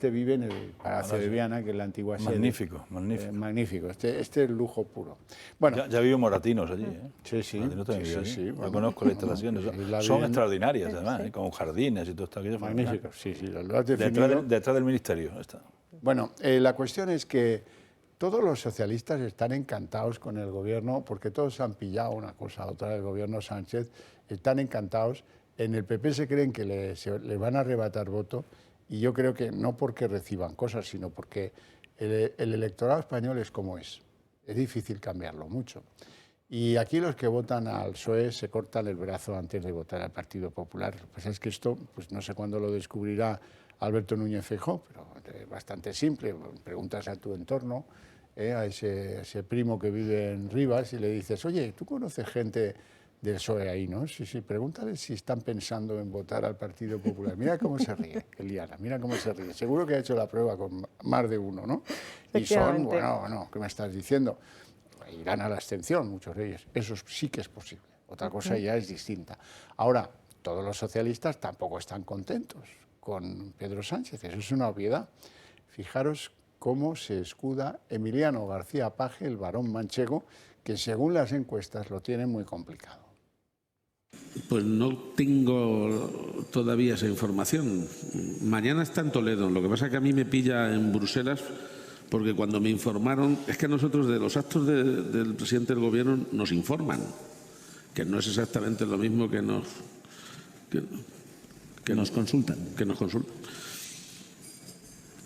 vive en el Palacio de Viana, que es la antigua sede. Magnífico. Magnífico, este es lujo puro. Bueno, ya vivo Moratinos allí, ¿eh? Sí. Yo conozco las instalaciones, son extraordinarias además, con jardines y todo esto aquello. Magnífico, sí, lo has definido. Detrás del ministerio está. Bueno, la cuestión es que todos los socialistas están encantados con el gobierno, porque todos han pillado una cosa a otra del gobierno Sánchez, están encantados. En el PP se creen que le van a arrebatar voto, y yo creo que no porque reciban cosas, sino porque el electorado español es como es. Es difícil cambiarlo mucho. Y aquí los que votan al PSOE se cortan el brazo antes de votar al Partido Popular. Lo que pasa es que esto, pues no sé cuándo lo descubrirá Alberto Núñez Feijóo, pero es bastante simple. Preguntas a tu entorno, a ese primo que vive en Rivas, y le dices, oye, ¿tú conoces gente del PSOE ahí, no? Sí, pregúntale si están pensando en votar al Partido Popular. Mira cómo se ríe, Eliana, mira cómo se ríe. Seguro que ha hecho la prueba con más de uno, ¿no? Y son, bueno, ¿qué me estás diciendo? Irán a la abstención, muchos de ellos. Eso sí que es posible. Otra cosa ya es distinta. Ahora, todos los socialistas tampoco están contentos con Pedro Sánchez, eso es una obviedad. Fijaros cómo se escuda Emiliano García Paje, el varón manchego, que según las encuestas lo tiene muy complicado. Pues no tengo todavía esa información. Mañana está en Toledo, lo que pasa es que a mí me pilla en Bruselas, porque cuando me informaron, es que nosotros de los actos del presidente del gobierno nos informan, que no es exactamente lo mismo que nos consultan.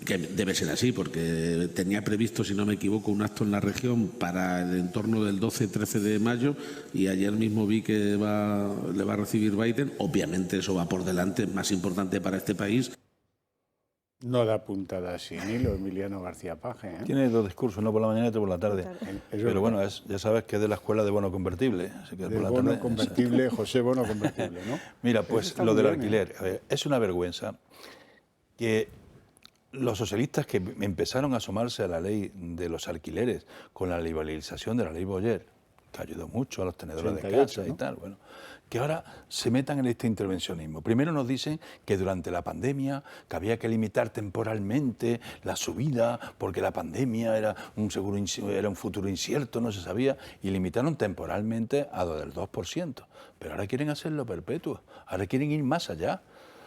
Que debe ser así, porque tenía previsto, si no me equivoco, un acto en la región para el entorno del 12-13 de mayo, y ayer mismo vi que le va a recibir Biden. Obviamente eso va por delante, es más importante para este país. No da puntada sin hilo Emiliano García Paje, ¿eh? Tiene dos discursos, uno por la mañana y otro por la tarde. Pero bueno, ya sabes que es de la escuela de bono convertible. Así que de bono convertible, José Bono convertible, ¿no? Mira, pues lo del alquiler. A ver, es una vergüenza que los socialistas que empezaron a asomarse a la ley de los alquileres con la liberalización de la ley Boyer, que ayudó mucho a los tenedores 38, de casa, ¿no? y tal, bueno, que ahora se metan en este intervencionismo. Primero nos dicen que durante la pandemia que había que limitar temporalmente la subida porque la pandemia era un futuro incierto, no se sabía, y limitaron temporalmente a lo del 2%. Pero ahora quieren hacerlo perpetuo, ahora quieren ir más allá.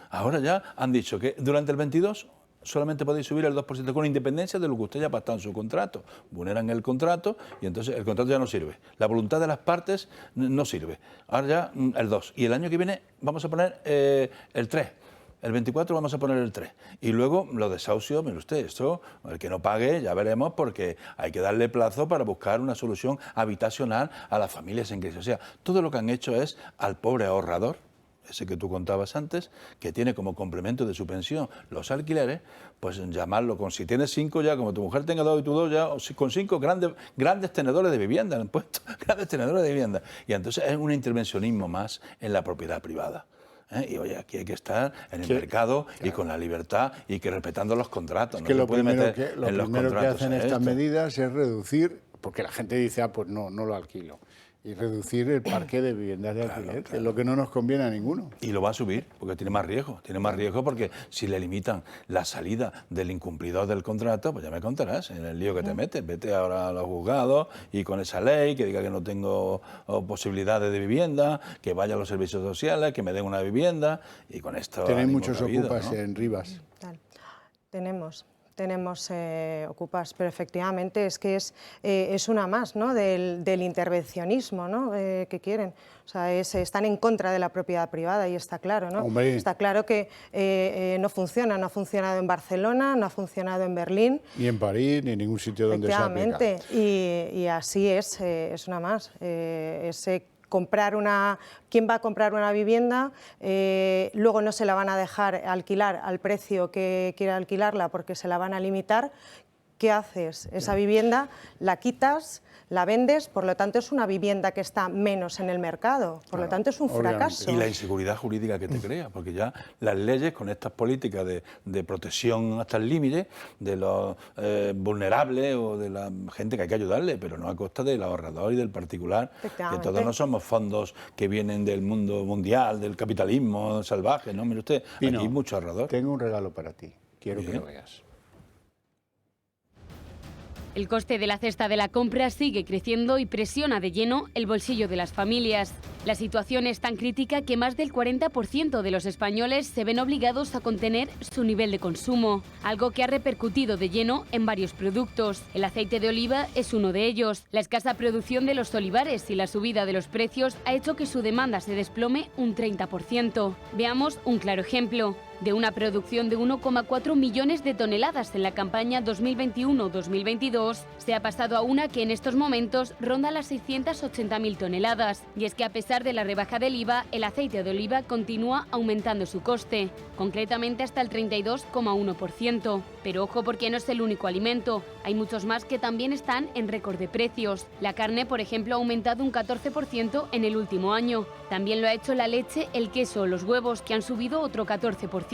Ahora ya han dicho que durante el 22 solamente podéis subir el 2% con independencia de lo que usted haya pactado en su contrato. Vulneran el contrato y entonces el contrato ya no sirve. La voluntad de las partes no sirve. Ahora ya el 2. Y el año que viene vamos a poner el 3. El 24 vamos a poner el 3. Y luego los desahucios, mire usted, esto, el que no pague, ya veremos, porque hay que darle plazo para buscar una solución habitacional a las familias en crisis. O sea, todo lo que han hecho es al pobre ahorrador, ese que tú contabas antes, que tiene como complemento de su pensión los alquileres, pues llamarlo con, si tienes 5 ya, como tu mujer tenga 2 y tú 2 ya, con 5 grandes tenedores de vivienda, han puesto grandes tenedores de vivienda. Y entonces es un intervencionismo más en la propiedad privada. Y oye, aquí hay que estar en el mercado y con la libertad y que respetando los contratos. Es que no lo se puede primero meter que, en los contratos hacen estas esto. medidas es reducir, porque la gente dice, pues no lo alquilo. Y reducir el parque de viviendas de alquiler, que es lo que no nos conviene a ninguno. Y lo va a subir, porque tiene más riesgo porque si le limitan la salida del incumplidor del contrato, pues ya me contarás en el lío que te metes. Vete ahora a los juzgados y con esa ley que diga que no tengo posibilidades de vivienda, que vaya a los servicios sociales, que me den una vivienda, y con esto... Tenéis muchos habido, ocupas ¿no? en Rivas. Tenemos ocupas, pero efectivamente es que es una más, ¿no?, del intervencionismo, ¿no?, que quieren. O sea, están en contra de la propiedad privada y está claro, ¿no? Hombre. Está claro que no funciona, no ha funcionado en Barcelona, no ha funcionado en Berlín. Ni en París, ni en ningún sitio donde se aplica. Efectivamente, y así es una más. ¿Quién va a comprar una vivienda? Luego no se la van a dejar alquilar al precio que quiera alquilarla porque se la van a limitar. ¿Qué haces? Esa vivienda la quitas, la vendes, por lo tanto es una vivienda que está menos en el mercado, por lo tanto es un fracaso. Y la inseguridad jurídica que te crea, porque ya las leyes con estas políticas de protección hasta el límite de los vulnerables o de la gente que hay que ayudarle, pero no a costa del ahorrador y del particular, que todos no somos fondos que vienen del mundo mundial, del capitalismo salvaje, ¿no? Mire usted, Pino, aquí hay mucho ahorrador. Tengo un regalo para ti, quiero que lo veas. El coste de la cesta de la compra sigue creciendo y presiona de lleno el bolsillo de las familias. La situación es tan crítica que más del 40% de los españoles se ven obligados a contener su nivel de consumo, algo que ha repercutido de lleno en varios productos. El aceite de oliva es uno de ellos. La escasa producción de los olivares y la subida de los precios ha hecho que su demanda se desplome un 30%. Veamos un claro ejemplo. De una producción de 1,4 millones de toneladas en la campaña 2021-2022, se ha pasado a una que en estos momentos ronda las 680.000 toneladas. Y es que a pesar de la rebaja del IVA, el aceite de oliva continúa aumentando su coste, concretamente hasta el 32,1%. Pero ojo, porque no es el único alimento. Hay muchos más que también están en récord de precios. La carne, por ejemplo, ha aumentado un 14% en el último año. También lo ha hecho la leche, el queso o los huevos, que han subido otro 14%.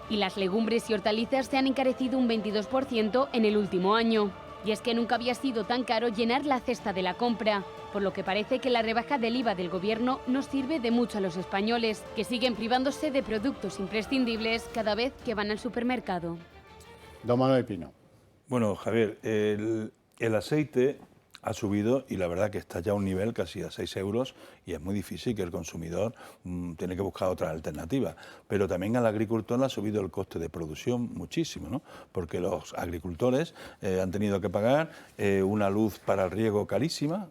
Y las legumbres y hortalizas se han encarecido un 22% en el último año. Y es que nunca había sido tan caro llenar la cesta de la compra, por lo que parece que la rebaja del IVA del gobierno no sirve de mucho a los españoles, que siguen privándose de productos imprescindibles cada vez que van al supermercado. Don Manuel Pino. Bueno, Javier, el aceite ha subido y la verdad que está ya a un nivel casi a 6 euros y es muy difícil que el consumidor tiene que buscar otra alternativa. Pero también al agricultor le ha subido el coste de producción muchísimo, ¿no? Porque los agricultores han tenido que pagar una luz para el riego carísima,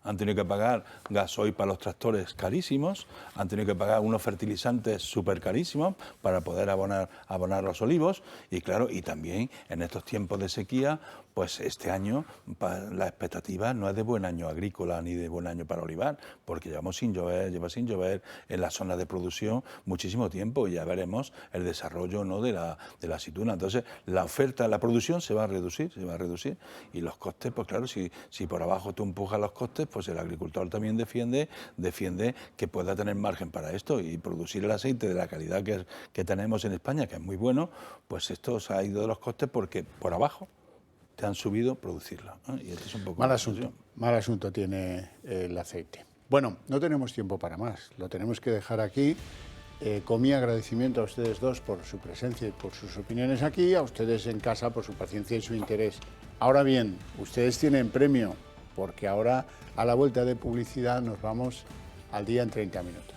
han tenido que pagar gasoil para los tractores carísimos, han tenido que pagar unos fertilizantes súper carísimos para poder abonar los olivos y claro, y también en estos tiempos de sequía, pues este año la expectativa no es de buen año agrícola ni de buen año para olivar, porque lleva sin llover en la zona de producción muchísimo tiempo y ya veremos el desarrollo, ¿no?, de la aceituna. Entonces, la oferta, la producción se va a reducir y los costes, pues claro, si por abajo tú empujas los costes, pues el agricultor también defiende que pueda tener margen para esto y producir el aceite de la calidad que tenemos en España, que es muy bueno, pues esto se ha ido de los costes porque por abajo te han subido, producirla. Y esto es un poco mal asunto tiene el aceite. Bueno, no tenemos tiempo para más, lo tenemos que dejar aquí. Con mi agradecimiento a ustedes dos por su presencia y por sus opiniones aquí, a ustedes en casa por su paciencia y su interés. Ahora bien, ustedes tienen premio, porque ahora a la vuelta de publicidad nos vamos al día en 30 minutos.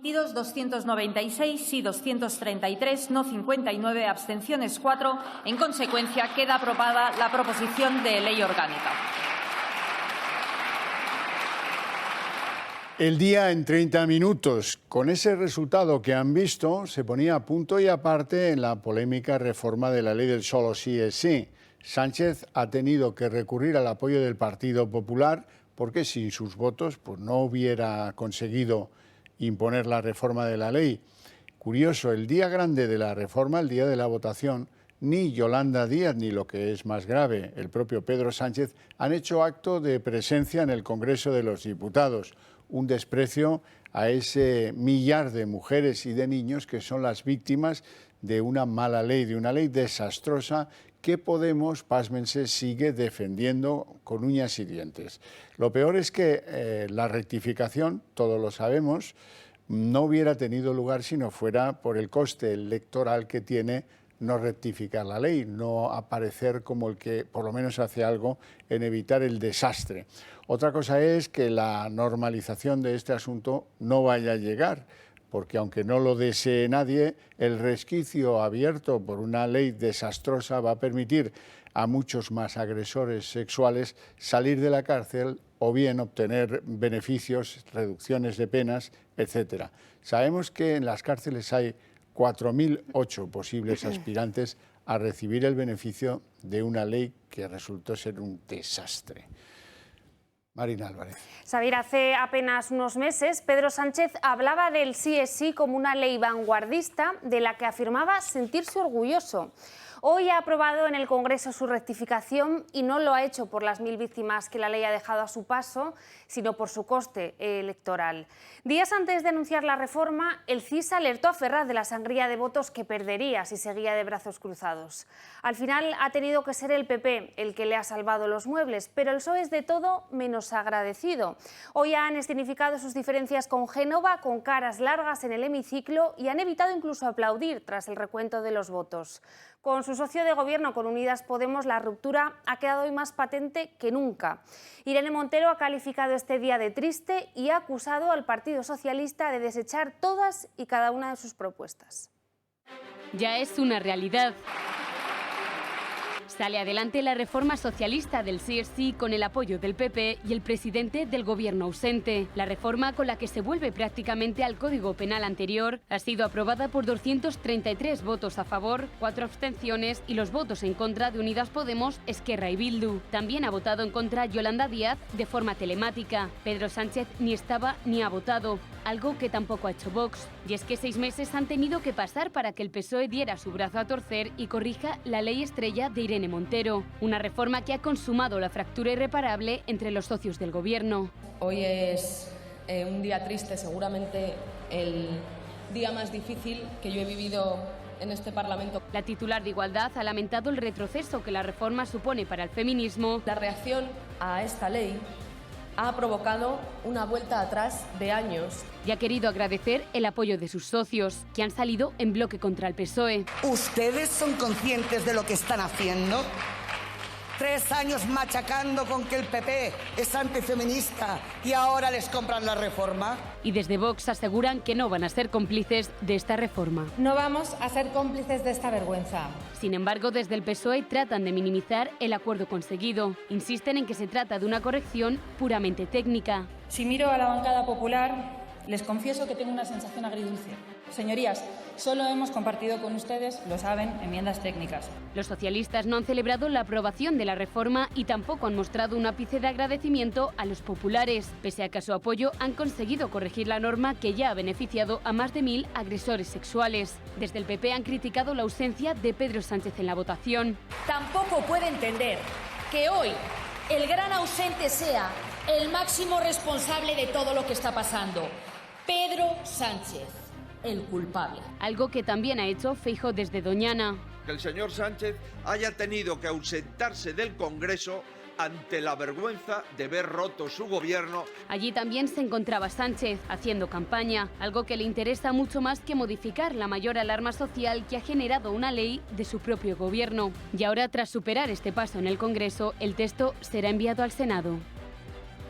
Emitidos 296, sí 233, no 59, abstenciones 4. En consecuencia, queda aprobada la proposición de ley orgánica. El día en 30 minutos. Con ese resultado que han visto, se ponía a punto y aparte en la polémica reforma de la ley del solo sí es sí. Sánchez ha tenido que recurrir al apoyo del Partido Popular porque sin sus votos pues, no hubiera conseguido imponer la reforma de la ley. Curioso, el día grande de la reforma, el día de la votación, ni Yolanda Díaz, ni lo que es más grave, el propio Pedro Sánchez, han hecho acto de presencia en el Congreso de los Diputados. Un desprecio a ese millar de mujeres y de niños que son las víctimas de una mala ley, de una ley desastrosa que Podemos, pásmense, sigue defendiendo con uñas y dientes. Lo peor es que la rectificación, todos lo sabemos, no hubiera tenido lugar si no fuera por el coste electoral que tiene no rectificar la ley, no aparecer como el que por lo menos hace algo en evitar el desastre. Otra cosa es que la normalización de este asunto no vaya a llegar, porque aunque no lo desee nadie, el resquicio abierto por una ley desastrosa va a permitir a muchos más agresores sexuales salir de la cárcel o bien obtener beneficios, reducciones de penas, etc. Sabemos que en las cárceles hay 4.008 posibles aspirantes a recibir el beneficio de una ley que resultó ser un desastre. Marina Álvarez. Xavier, hace apenas unos meses, Pedro Sánchez hablaba del sí es sí como una ley vanguardista de la que afirmaba sentirse orgulloso. Hoy ha aprobado en el Congreso su rectificación y no lo ha hecho por las 1.000 víctimas que la ley ha dejado a su paso, sino por su coste electoral. Días antes de anunciar la reforma, el CIS alertó a Ferraz de la sangría de votos que perdería si seguía de brazos cruzados. Al final ha tenido que ser el PP el que le ha salvado los muebles, pero el PSOE es de todo menos agradecido. Hoy han escenificado sus diferencias con Génova con caras largas en el hemiciclo y han evitado incluso aplaudir tras el recuento de los votos. Con su socio de gobierno, con Unidas Podemos, la ruptura ha quedado hoy más patente que nunca. Irene Montero ha calificado este día de triste y ha acusado al Partido Socialista de desechar todas y cada una de sus propuestas. Ya es una realidad. Sale adelante la reforma socialista del sí es sí con el apoyo del PP y el presidente del gobierno ausente. La reforma, con la que se vuelve prácticamente al Código Penal anterior, ha sido aprobada por 233 votos a favor, 4 abstenciones y los votos en contra de Unidas Podemos, Esquerra y Bildu. También ha votado en contra Yolanda Díaz de forma telemática. Pedro Sánchez ni estaba ni ha votado, algo que tampoco ha hecho Vox. Y es que 6 meses han tenido que pasar para que el PSOE diera su brazo a torcer y corrija la ley estrella de Irene Montero, una reforma que ha consumado la fractura irreparable entre los socios del gobierno. Hoy es un día triste, seguramente el día más difícil que yo he vivido en este Parlamento. La titular de Igualdad ha lamentado el retroceso que la reforma supone para el feminismo. La reacción a esta ley ha provocado una vuelta atrás de años. Y ha querido agradecer el apoyo de sus socios, que han salido en bloque contra el PSOE. ¿Ustedes son conscientes de lo que están haciendo? 3 años machacando con que el PP es antifeminista y ahora les compran la reforma. Y desde Vox aseguran que no van a ser cómplices de esta reforma. No vamos a ser cómplices de esta vergüenza. Sin embargo, desde el PSOE tratan de minimizar el acuerdo conseguido. Insisten en que se trata de una corrección puramente técnica. Si miro a la bancada popular, les confieso que tengo una sensación agridulce. Señorías, Solo hemos compartido con ustedes, lo saben, enmiendas técnicas. Los socialistas no han celebrado la aprobación de la reforma y tampoco han mostrado un ápice de agradecimiento a los populares. Pese a que a su apoyo han conseguido corregir la norma que ya ha beneficiado a más de 1000 agresores sexuales. Desde el PP han criticado la ausencia de Pedro Sánchez en la votación. Tampoco puede entender que hoy el gran ausente sea el máximo responsable de todo lo que está pasando, Pedro Sánchez, el culpable. Algo que también ha hecho Feijóo desde Doñana. Que el señor Sánchez haya tenido que ausentarse del Congreso ante la vergüenza de ver roto su gobierno. Allí también se encontraba Sánchez haciendo campaña, algo que le interesa mucho más que modificar la mayor alarma social que ha generado una ley de su propio gobierno. Y ahora, tras superar este paso en el Congreso, el texto será enviado al Senado.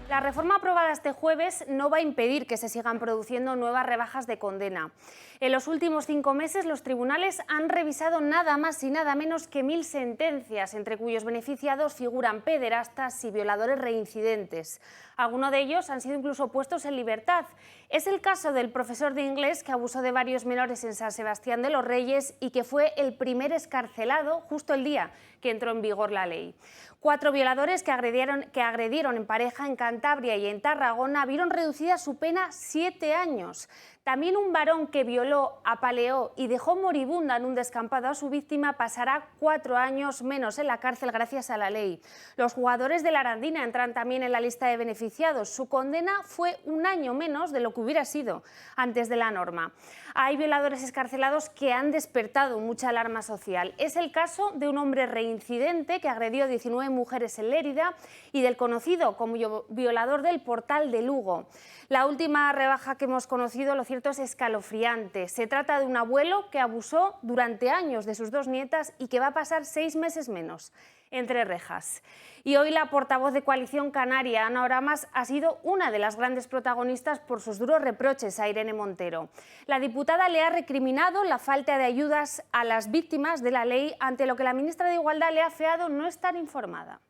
La reforma aprobada este jueves no va a impedir que se sigan produciendo nuevas rebajas de condena. En los últimos 5 meses, los tribunales han revisado nada más y nada menos que 1000 sentencias, entre cuyos beneficiados figuran pederastas y violadores reincidentes. Algunos de ellos han sido incluso puestos en libertad. Es el caso del profesor de inglés que abusó de varios menores en San Sebastián de los Reyes y que fue el primer excarcelado justo el día que entró en vigor la ley. 4 violadores que agredieron en pareja en Cantabria y en Tarragona vieron reducida su pena 7 años. También un varón que violó, apaleó y dejó moribunda en un descampado a su víctima pasará 4 años menos en la cárcel gracias a la ley. Los jugadores de la Arandina entran también en la lista de beneficiados. Su condena fue 1 año menos de lo que hubiera sido antes de la norma. Hay violadores excarcelados que han despertado mucha alarma social. Es el caso de un hombre reincidente que agredió a 19 mujeres en Lérida y del conocido como violador del Portal de Lugo. La última rebaja que hemos conocido, lo cierto, es escalofriante. Se trata de un abuelo que abusó durante años de sus 2 nietas y que va a pasar 6 meses menos entre rejas. Y hoy la portavoz de Coalición Canaria, Ana Oramas, ha sido una de las grandes protagonistas por sus duros reproches a Irene Montero. La diputada le ha recriminado la falta de ayudas a las víctimas de la ley, ante lo que la ministra de Igualdad le ha afeado no estar informada.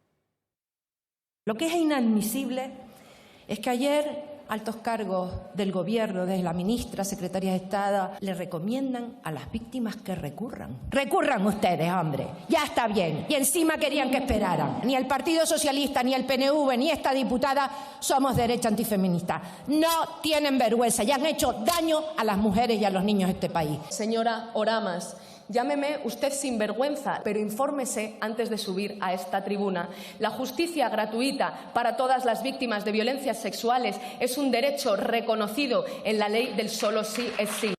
Lo que es inadmisible es que ayer altos cargos del Gobierno, desde la ministra, secretaria de Estado, le recomiendan a las víctimas que recurran. Recurran ustedes, hombre, ya está bien. Y encima querían que esperaran. Ni el Partido Socialista, ni el PNV, ni esta diputada somos derecha antifeminista. No tienen vergüenza y han hecho daño a las mujeres y a los niños de este país. Señora Oramas, llámeme usted sinvergüenza, pero infórmese antes de subir a esta tribuna. La justicia gratuita para todas las víctimas de violencias sexuales es un derecho reconocido en la ley del solo sí es sí.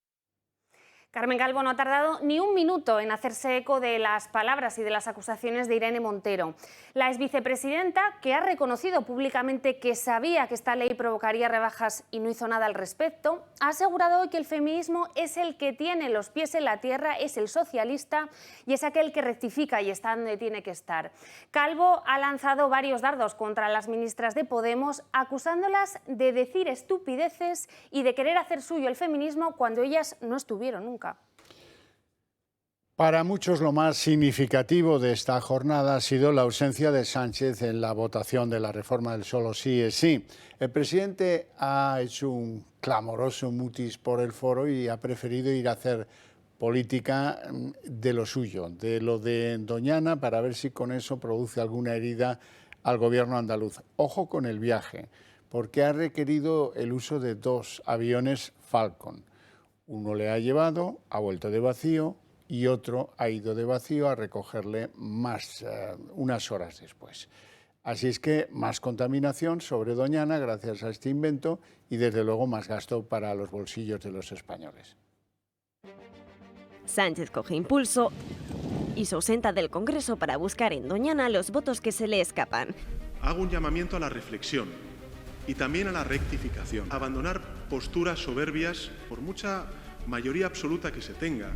Carmen Calvo no ha tardado ni un minuto en hacerse eco de las palabras y de las acusaciones de Irene Montero. La exvicepresidenta, que ha reconocido públicamente que sabía que esta ley provocaría rebajas y no hizo nada al respecto, ha asegurado hoy que el feminismo es el que tiene los pies en la tierra, es el socialista y es aquel que rectifica y está donde tiene que estar. Calvo ha lanzado varios dardos contra las ministras de Podemos, acusándolas de decir estupideces y de querer hacer suyo el feminismo cuando ellas no estuvieron nunca. Para muchos lo más significativo de esta jornada ha sido la ausencia de Sánchez en la votación de la reforma del solo sí es sí. El presidente ha hecho un clamoroso mutis por el foro y ha preferido ir a hacer política de lo suyo, de lo de Doñana, para ver si con eso produce alguna herida al gobierno andaluz. Ojo con el viaje, porque ha requerido el uso de 2 aviones Falcon. Uno le ha llevado, ha vuelto de vacío, y otro ha ido de vacío a recogerle unas horas después. Así es que más contaminación sobre Doñana gracias a este invento y desde luego más gasto para los bolsillos de los españoles. Sánchez coge impulso y se ausenta del Congreso para buscar en Doñana los votos que se le escapan. Hago un llamamiento a la reflexión y también a la rectificación. Abandonar posturas soberbias, por mucha mayoría absoluta que se tenga.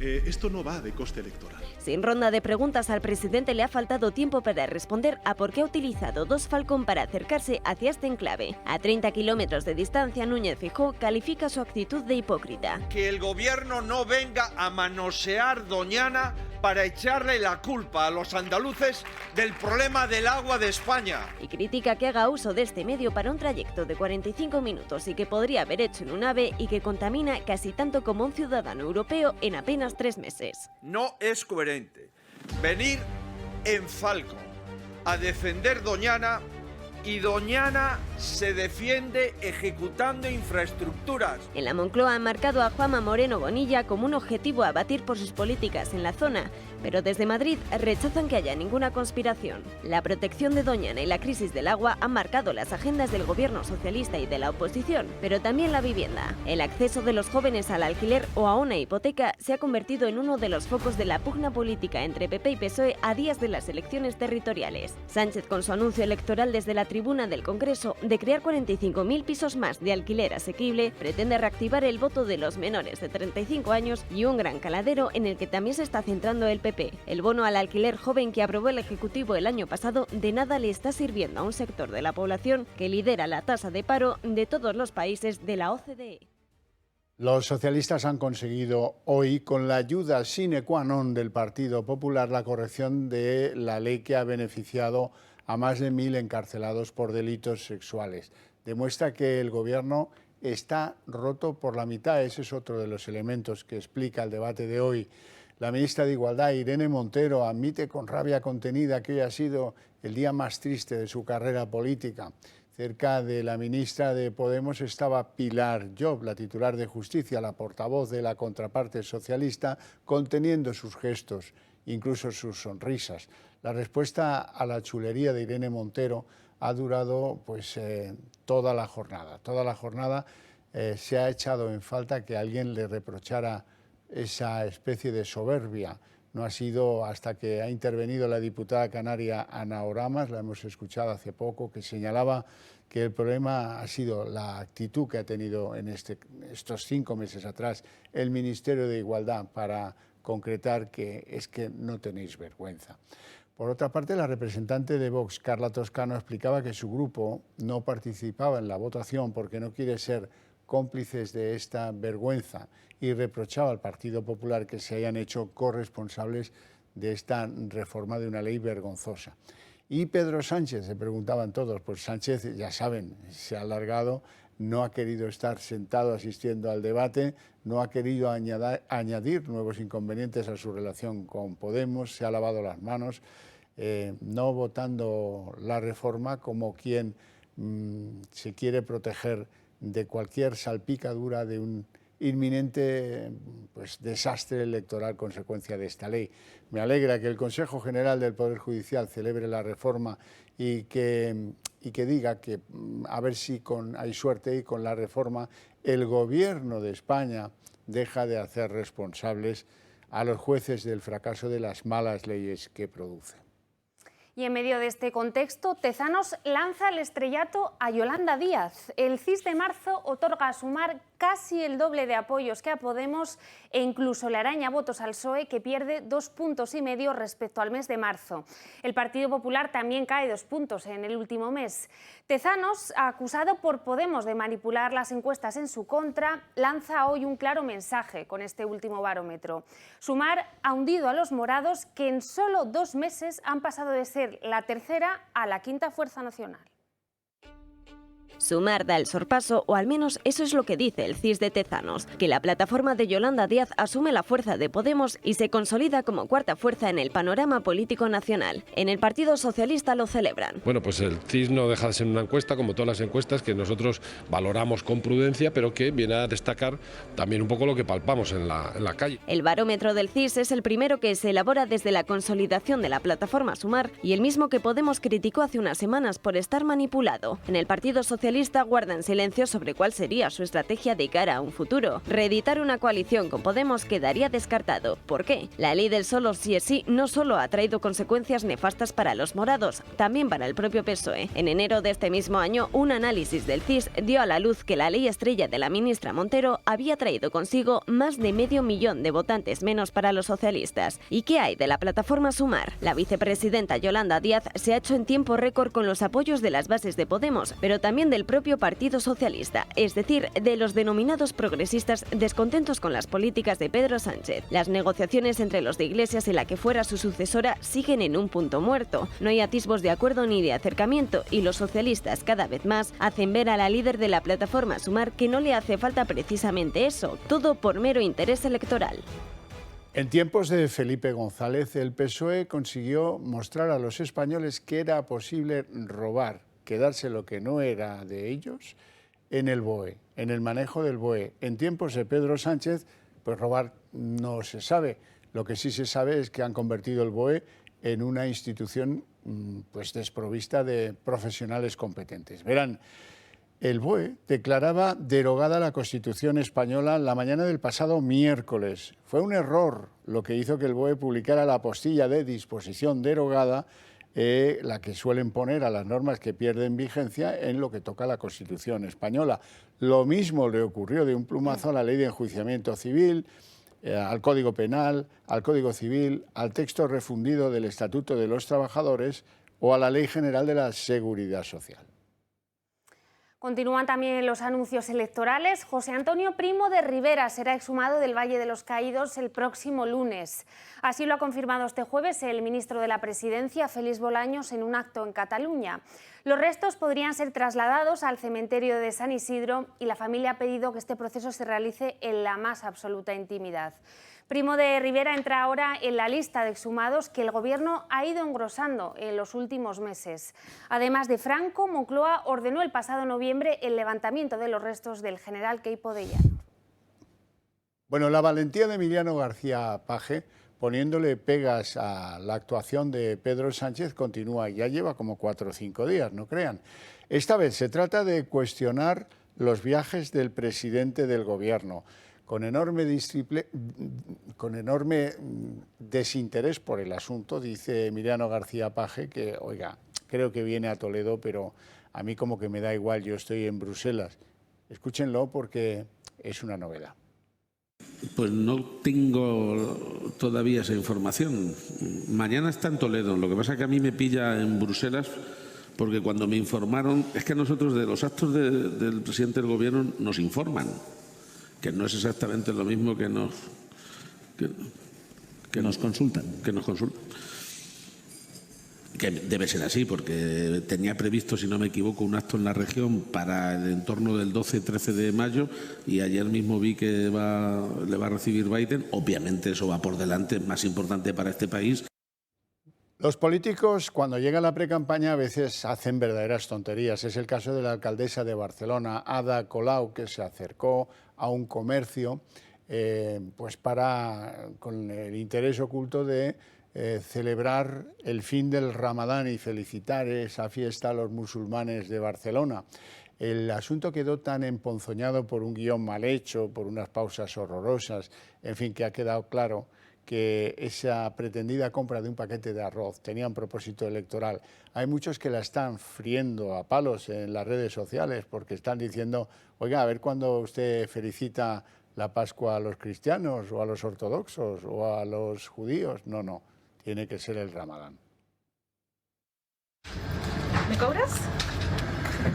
Esto no va de coste electoral. Sin ronda de preguntas, al presidente le ha faltado tiempo para responder a por qué ha utilizado 2 Falcon para acercarse hacia este enclave. A 30 kilómetros de distancia, Núñez Feijóo califica su actitud de hipócrita. Que el gobierno no venga a manosear Doñana para echarle la culpa a los andaluces del problema del agua de España. Y critica que haga uso de este medio para un trayecto de 45 minutos y que podría haber hecho en un AVE y que contamina casi tanto como un ciudadano europeo en apenas 3 meses. No es coherente venir en Falcon a defender Doñana y Doñana se defiende ejecutando infraestructuras. En la Moncloa han marcado a Juanma Moreno Bonilla como un objetivo a abatir por sus políticas en la zona, pero desde Madrid rechazan que haya ninguna conspiración. La protección de Doñana y la crisis del agua han marcado las agendas del gobierno socialista y de la oposición, pero también la vivienda. El acceso de los jóvenes al alquiler o a una hipoteca se ha convertido en uno de los focos de la pugna política entre PP y PSOE a días de las elecciones territoriales. Sánchez, con su anuncio electoral desde la tribuna del Congreso de crear 45.000 pisos más de alquiler asequible, pretende reactivar el voto de los menores de 35 años y un gran caladero en el que también se está centrando el PP. El bono al alquiler joven que aprobó el Ejecutivo el año pasado de nada le está sirviendo a un sector de la población que lidera la tasa de paro de todos los países de la OCDE. Los socialistas han conseguido hoy, con la ayuda sine qua non del Partido Popular, la corrección de la ley que ha beneficiado a más de 1.000 encarcelados por delitos sexuales. Demuestra que el Gobierno está roto por la mitad. Ese es otro de los elementos que explica el debate de hoy. La ministra de Igualdad, Irene Montero, admite con rabia contenida que hoy ha sido el día más triste de su carrera política. Cerca de la ministra de Podemos estaba Pilar Llop, la titular de Justicia, la portavoz de la contraparte socialista, conteniendo sus gestos, incluso sus sonrisas. La respuesta a la chulería de Irene Montero ha durado toda la jornada. Toda la jornada se ha echado en falta que alguien le reprochara esa especie de soberbia. No ha sido hasta que ha intervenido la diputada canaria Ana Oramas, la hemos escuchado hace poco, que señalaba que el problema ha sido la actitud que ha tenido en estos 5 meses atrás el Ministerio de Igualdad para concretar que es que no tenéis vergüenza. Por otra parte, la representante de Vox, Carla Toscano, explicaba que su grupo no participaba en la votación porque no quiere ser cómplices de esta vergüenza y reprochaba al Partido Popular que se hayan hecho corresponsables de esta reforma de una ley vergonzosa. Y Pedro Sánchez, se preguntaban todos, pues Sánchez, ya saben, se ha alargado, no ha querido estar sentado asistiendo al debate, no ha querido añadir nuevos inconvenientes a su relación con Podemos, se ha lavado las manos, no votando la reforma como quien se quiere proteger de cualquier salpicadura de un inminente desastre electoral consecuencia de esta ley. Me alegra que el Consejo General del Poder Judicial celebre la reforma y que diga que a ver si hay suerte y con la reforma el Gobierno de España deja de hacer responsables a los jueces del fracaso de las malas leyes que produce. Y en medio de este contexto, Tezanos lanza el estrellato a Yolanda Díaz. El CIS de marzo otorga a Sumar casi el doble de apoyos que a Podemos e incluso le araña votos al PSOE, que pierde 2,5 puntos respecto al mes de marzo. El Partido Popular también cae 2 puntos en el último mes. Tezanos, acusado por Podemos de manipular las encuestas en su contra, lanza hoy un claro mensaje con este último barómetro. Sumar ha hundido a los morados, que en solo 2 meses han pasado de ser la tercera a la quinta fuerza nacional. Sumar da el sorpaso, o al menos eso es lo que dice el CIS de Tezanos, que la plataforma de Yolanda Díaz asume la fuerza de Podemos y se consolida como cuarta fuerza en el panorama político nacional. En el Partido Socialista lo celebran. Bueno, pues el CIS no deja de ser una encuesta, como todas las encuestas, que nosotros valoramos con prudencia, pero que viene a destacar también un poco lo que palpamos en la calle. El barómetro del CIS es el primero que se elabora desde la consolidación de la plataforma Sumar y el mismo que Podemos criticó hace unas semanas por estar manipulado. En el Partido Socialista guardan silencio sobre cuál sería su estrategia de cara a un futuro. Reeditar una coalición con Podemos quedaría descartado. ¿Por qué? La ley del solo sí es sí no solo ha traído consecuencias nefastas para los morados, también para el propio PSOE. En enero de este mismo año, un análisis del CIS dio a la luz que la ley estrella de la ministra Montero había traído consigo más de 500.000 de votantes menos para los socialistas. ¿Y qué hay de la plataforma Sumar? La vicepresidenta Yolanda Díaz se ha hecho en tiempo récord con los apoyos de las bases de Podemos, pero también de del propio Partido Socialista, es decir, de los denominados progresistas descontentos con las políticas de Pedro Sánchez. Las negociaciones entre los de Iglesias y la que fuera su sucesora siguen en un punto muerto. No hay atisbos de acuerdo ni de acercamiento y los socialistas cada vez más hacen ver a la líder de la plataforma Sumar que no le hace falta precisamente eso, todo por mero interés electoral. En tiempos de Felipe González, el PSOE consiguió mostrar a los españoles que era posible robar, quedarse lo que no era de ellos en el BOE, en el manejo del BOE. En tiempos de Pedro Sánchez, pues robar no se sabe. Lo que sí se sabe es que han convertido el BOE en una institución pues desprovista de profesionales competentes. Verán, el BOE declaraba derogada la Constitución española la mañana del pasado miércoles. Fue un error lo que hizo que el BOE publicara la apostilla de disposición derogada, la que suelen poner a las normas que pierden vigencia en lo que toca a la Constitución española. Lo mismo le ocurrió de un plumazo a la Ley de Enjuiciamiento Civil, al Código Penal, al Código Civil, al texto refundido del Estatuto de los Trabajadores o a la Ley General de la Seguridad Social. Continúan también los anuncios electorales. José Antonio Primo de Rivera será exhumado del Valle de los Caídos el próximo lunes. Así lo ha confirmado este jueves el ministro de la Presidencia, Félix Bolaños, en un acto en Cataluña. Los restos podrían ser trasladados al cementerio de San Isidro y la familia ha pedido que este proceso se realice en la más absoluta intimidad. Primo de Rivera entra ahora en la lista de exhumados que el Gobierno ha ido engrosando en los últimos meses. Además de Franco, Moncloa ordenó el pasado noviembre el levantamiento de los restos del general Queipo de Llano. Bueno, la valentía de Emiliano García Paje, poniéndole pegas a la actuación de Pedro Sánchez, continúa. Ya lleva como 4 o 5 días, no crean. Esta vez se trata de cuestionar los viajes del presidente del Gobierno. Con enorme desinterés por el asunto, dice Emiliano García Paje que, oiga, creo que viene a Toledo, pero a mí como que me da igual, yo estoy en Bruselas. Escúchenlo porque es una novedad. Pues no tengo todavía esa información. Mañana está en Toledo, lo que pasa es que a mí me pilla en Bruselas porque cuando me informaron, es que nosotros de los actos del presidente del Gobierno nos informan, que no es exactamente lo mismo que nos consultan. Que debe ser así, porque tenía previsto, si no me equivoco, un acto en la región para el entorno del 12-13 de mayo y ayer mismo vi que le va a recibir Biden. Obviamente eso va por delante, más importante para este país. Los políticos, cuando llega la precampaña, a veces hacen verdaderas tonterías. Es el caso de la alcaldesa de Barcelona, Ada Colau, que se acercó a un comercio pues con el interés oculto de celebrar el fin del Ramadán y felicitar esa fiesta a los musulmanes de Barcelona. El asunto quedó tan emponzoñado por un guión mal hecho, por unas pausas horrorosas, en fin, que ha quedado claro que esa pretendida compra de un paquete de arroz tenía un propósito electoral. Hay muchos que la están friendo a palos en las redes sociales porque están diciendo, oiga, a ver cuándo usted felicita la Pascua a los cristianos o a los ortodoxos o a los judíos. No, tiene que ser el Ramadán. ¿Me cobras?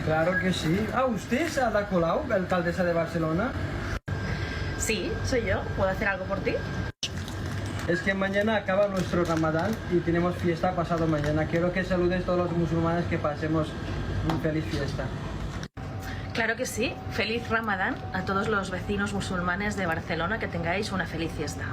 Claro que sí. ¿Usted es Ada Colau, la alcaldesa de Barcelona? Sí, soy yo. ¿Puedo hacer algo por ti? Es que mañana acaba nuestro Ramadán y tenemos fiesta pasado mañana. Quiero que saludes a todos los musulmanes, que pasemos una feliz fiesta. Claro que sí. Feliz Ramadán a todos los vecinos musulmanes de Barcelona, que tengáis una feliz fiesta.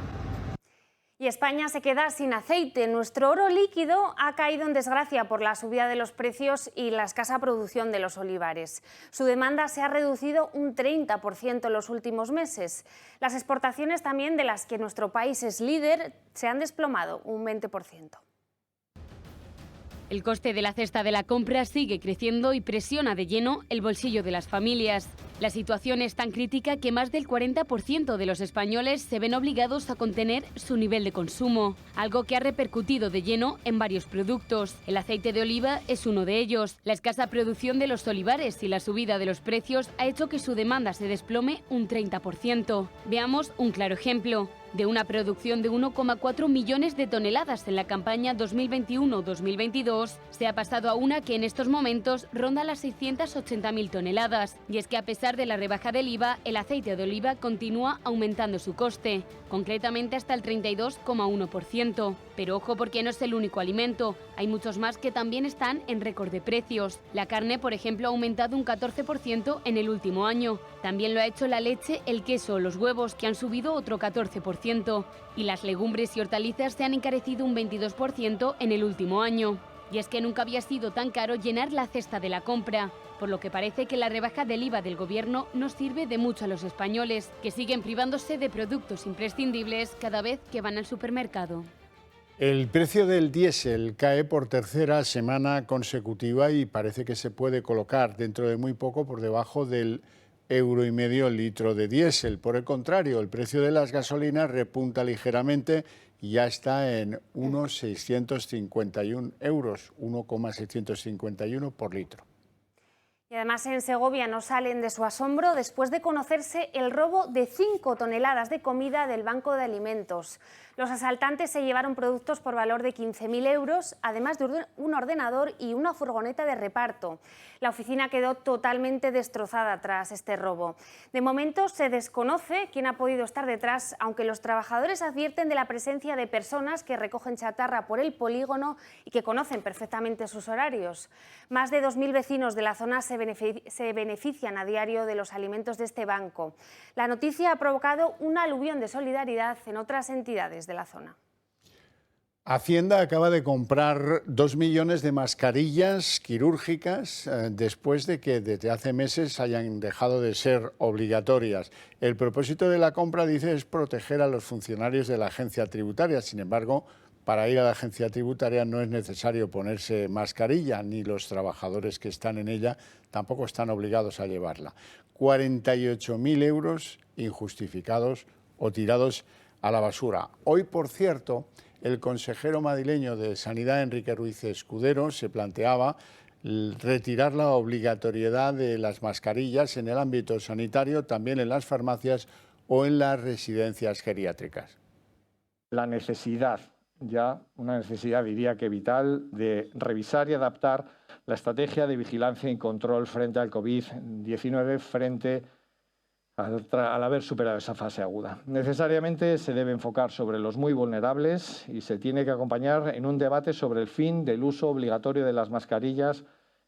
Y España se queda sin aceite. Nuestro oro líquido ha caído en desgracia por la subida de los precios y la escasa producción de los olivares. Su demanda se ha reducido un 30% en los últimos meses. Las exportaciones también, de las que nuestro país es líder, se han desplomado un 20%. El coste de la cesta de la compra sigue creciendo y presiona de lleno el bolsillo de las familias. La situación es tan crítica que más del 40% de los españoles se ven obligados a contener su nivel de consumo, algo que ha repercutido de lleno en varios productos. El aceite de oliva es uno de ellos. La escasa producción de los olivares y la subida de los precios ha hecho que su demanda se desplome un 30%. Veamos un claro ejemplo. De una producción de 1,4 millones de toneladas en la campaña 2021-2022, se ha pasado a una que en estos momentos ronda las 680.000 toneladas. Y es que a pesar de la rebaja del IVA, el aceite de oliva continúa aumentando su coste, concretamente hasta el 32,1%. Pero ojo, porque no es el único alimento, hay muchos más que también están en récord de precios. La carne, por ejemplo, ha aumentado un 14% en el último año. También lo ha hecho la leche, el queso o los huevos, que han subido otro 14%. Y las legumbres y hortalizas se han encarecido un 22% en el último año. Y es que nunca había sido tan caro llenar la cesta de la compra, por lo que parece que la rebaja del IVA del Gobierno no sirve de mucho a los españoles, que siguen privándose de productos imprescindibles cada vez que van al supermercado. El precio del diésel cae por tercera semana consecutiva y parece que se puede colocar dentro de muy poco por debajo del €1,50 el litro de diésel. Por el contrario, el precio de las gasolinas repunta ligeramente y ya está en unos 651 euros, 1,651 por litro. Y además en Segovia no salen de su asombro después de conocerse el robo de 5 toneladas de comida del Banco de Alimentos. Los asaltantes se llevaron productos por valor de 15.000 euros, además de un ordenador y una furgoneta de reparto. La oficina quedó totalmente destrozada tras este robo. De momento se desconoce quién ha podido estar detrás, aunque los trabajadores advierten de la presencia de personas que recogen chatarra por el polígono y que conocen perfectamente sus horarios. Más de 2.000 vecinos de la zona se benefician a diario de los alimentos de este banco. La noticia ha provocado un aluvión de solidaridad en otras entidades de la zona. Hacienda acaba de comprar 2 millones de mascarillas quirúrgicas después de que desde hace meses hayan dejado de ser obligatorias. El propósito de la compra, dice, es proteger a los funcionarios de la agencia tributaria. Sin embargo, para ir a la agencia tributaria no es necesario ponerse mascarilla, ni los trabajadores que están en ella tampoco están obligados a llevarla. 48.000 euros injustificados o tirados a la basura. Hoy, por cierto, el consejero madrileño de Sanidad, Enrique Ruiz Escudero, se planteaba retirar la obligatoriedad de las mascarillas en el ámbito sanitario, también en las farmacias o en las residencias geriátricas. La necesidad, ya una necesidad diría que vital, de revisar y adaptar la estrategia de vigilancia y control frente al COVID-19 frente al haber superado esa fase aguda. Necesariamente se debe enfocar sobre los muy vulnerables y se tiene que acompañar en un debate sobre el fin del uso obligatorio de las mascarillas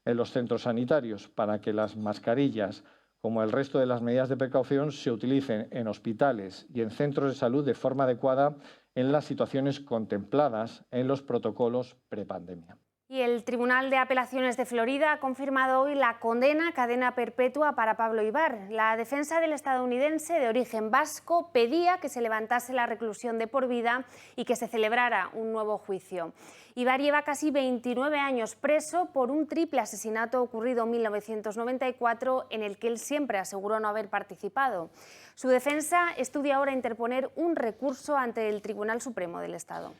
en los centros sanitarios, para que las mascarillas, como el resto de las medidas de precaución, se utilicen en hospitales y en centros de salud de forma adecuada en las situaciones contempladas en los protocolos prepandemia. Y el Tribunal de Apelaciones de Florida ha confirmado hoy la condena a cadena perpetua para Pablo Ibar. La defensa del estadounidense de origen vasco pedía que se levantase la reclusión de por vida y que se celebrara un nuevo juicio. Ibar lleva casi 29 años preso por un triple asesinato ocurrido en 1994 en el que él siempre aseguró no haber participado. Su defensa estudia ahora interponer un recurso ante el Tribunal Supremo del Estado.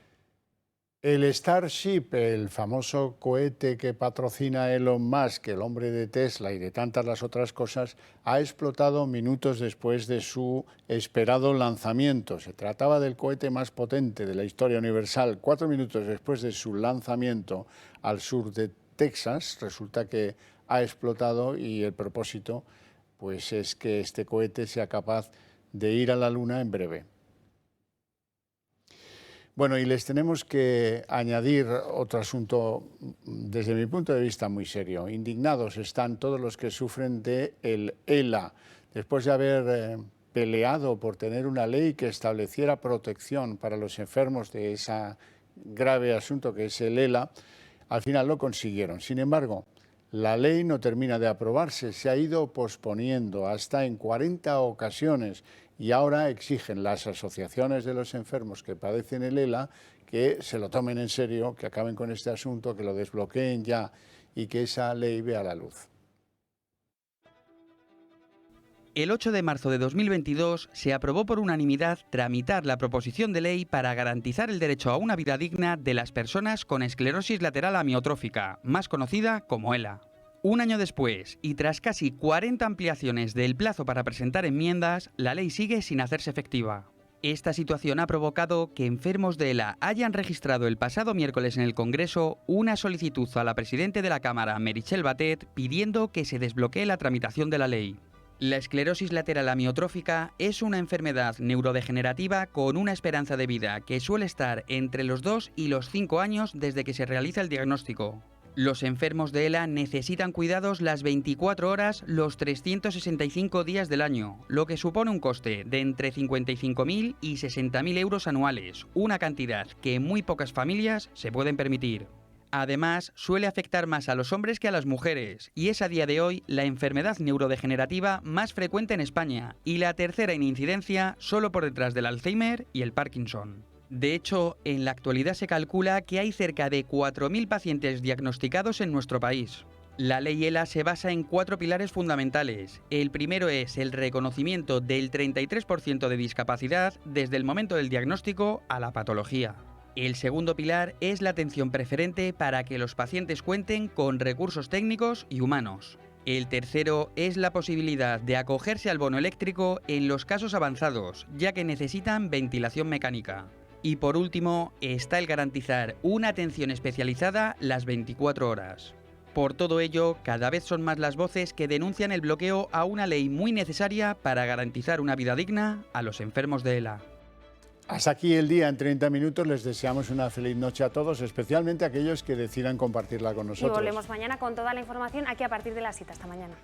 El Starship, el famoso cohete que patrocina Elon Musk, el hombre de Tesla y de tantas las otras cosas, ha explotado minutos después de su esperado lanzamiento. Se trataba del cohete más potente de la historia universal. 4 minutos después de su lanzamiento al sur de Texas, resulta que ha explotado y el propósito pues, es que este cohete sea capaz de ir a la Luna en breve. Bueno, y les tenemos que añadir otro asunto desde mi punto de vista muy serio. Indignados están todos los que sufren del ELA. Después de haber peleado por tener una ley que estableciera protección para los enfermos de ese grave asunto que es el ELA, al final lo consiguieron. Sin embargo, la ley no termina de aprobarse, se ha ido posponiendo hasta en 40 ocasiones. Y ahora exigen las asociaciones de los enfermos que padecen el ELA que se lo tomen en serio, que acaben con este asunto, que lo desbloqueen ya y que esa ley vea la luz. El 8 de marzo de 2022 se aprobó por unanimidad tramitar la proposición de ley para garantizar el derecho a una vida digna de las personas con esclerosis lateral amiotrófica, más conocida como ELA. Un año después, y tras casi 40 ampliaciones del plazo para presentar enmiendas, la ley sigue sin hacerse efectiva. Esta situación ha provocado que enfermos de ELA hayan registrado el pasado miércoles en el Congreso una solicitud a la presidenta de la Cámara, Meritxell Batet, pidiendo que se desbloquee la tramitación de la ley. La esclerosis lateral amiotrófica es una enfermedad neurodegenerativa con una esperanza de vida que suele estar entre los 2 y los 5 años desde que se realiza el diagnóstico. Los enfermos de ELA necesitan cuidados las 24 horas, los 365 días del año, lo que supone un coste de entre 55.000 y 60.000 euros anuales, una cantidad que muy pocas familias se pueden permitir. Además, suele afectar más a los hombres que a las mujeres, y es a día de hoy la enfermedad neurodegenerativa más frecuente en España, y la tercera en incidencia solo por detrás del Alzheimer y el Parkinson. De hecho, en la actualidad se calcula que hay cerca de 4.000 pacientes diagnosticados en nuestro país. La ley ELA se basa en 4 pilares fundamentales. El primero es el reconocimiento del 33% de discapacidad desde el momento del diagnóstico a la patología. El segundo pilar es la atención preferente para que los pacientes cuenten con recursos técnicos y humanos. El tercero es la posibilidad de acogerse al bono eléctrico en los casos avanzados, ya que necesitan ventilación mecánica. Y por último, está el garantizar una atención especializada las 24 horas. Por todo ello, cada vez son más las voces que denuncian el bloqueo a una ley muy necesaria para garantizar una vida digna a los enfermos de ELA. Hasta aquí el día en 30 minutos. Les deseamos una feliz noche a todos, especialmente a aquellos que decidan compartirla con nosotros. Y volvemos mañana con toda la información aquí a partir de las 7. Hasta mañana.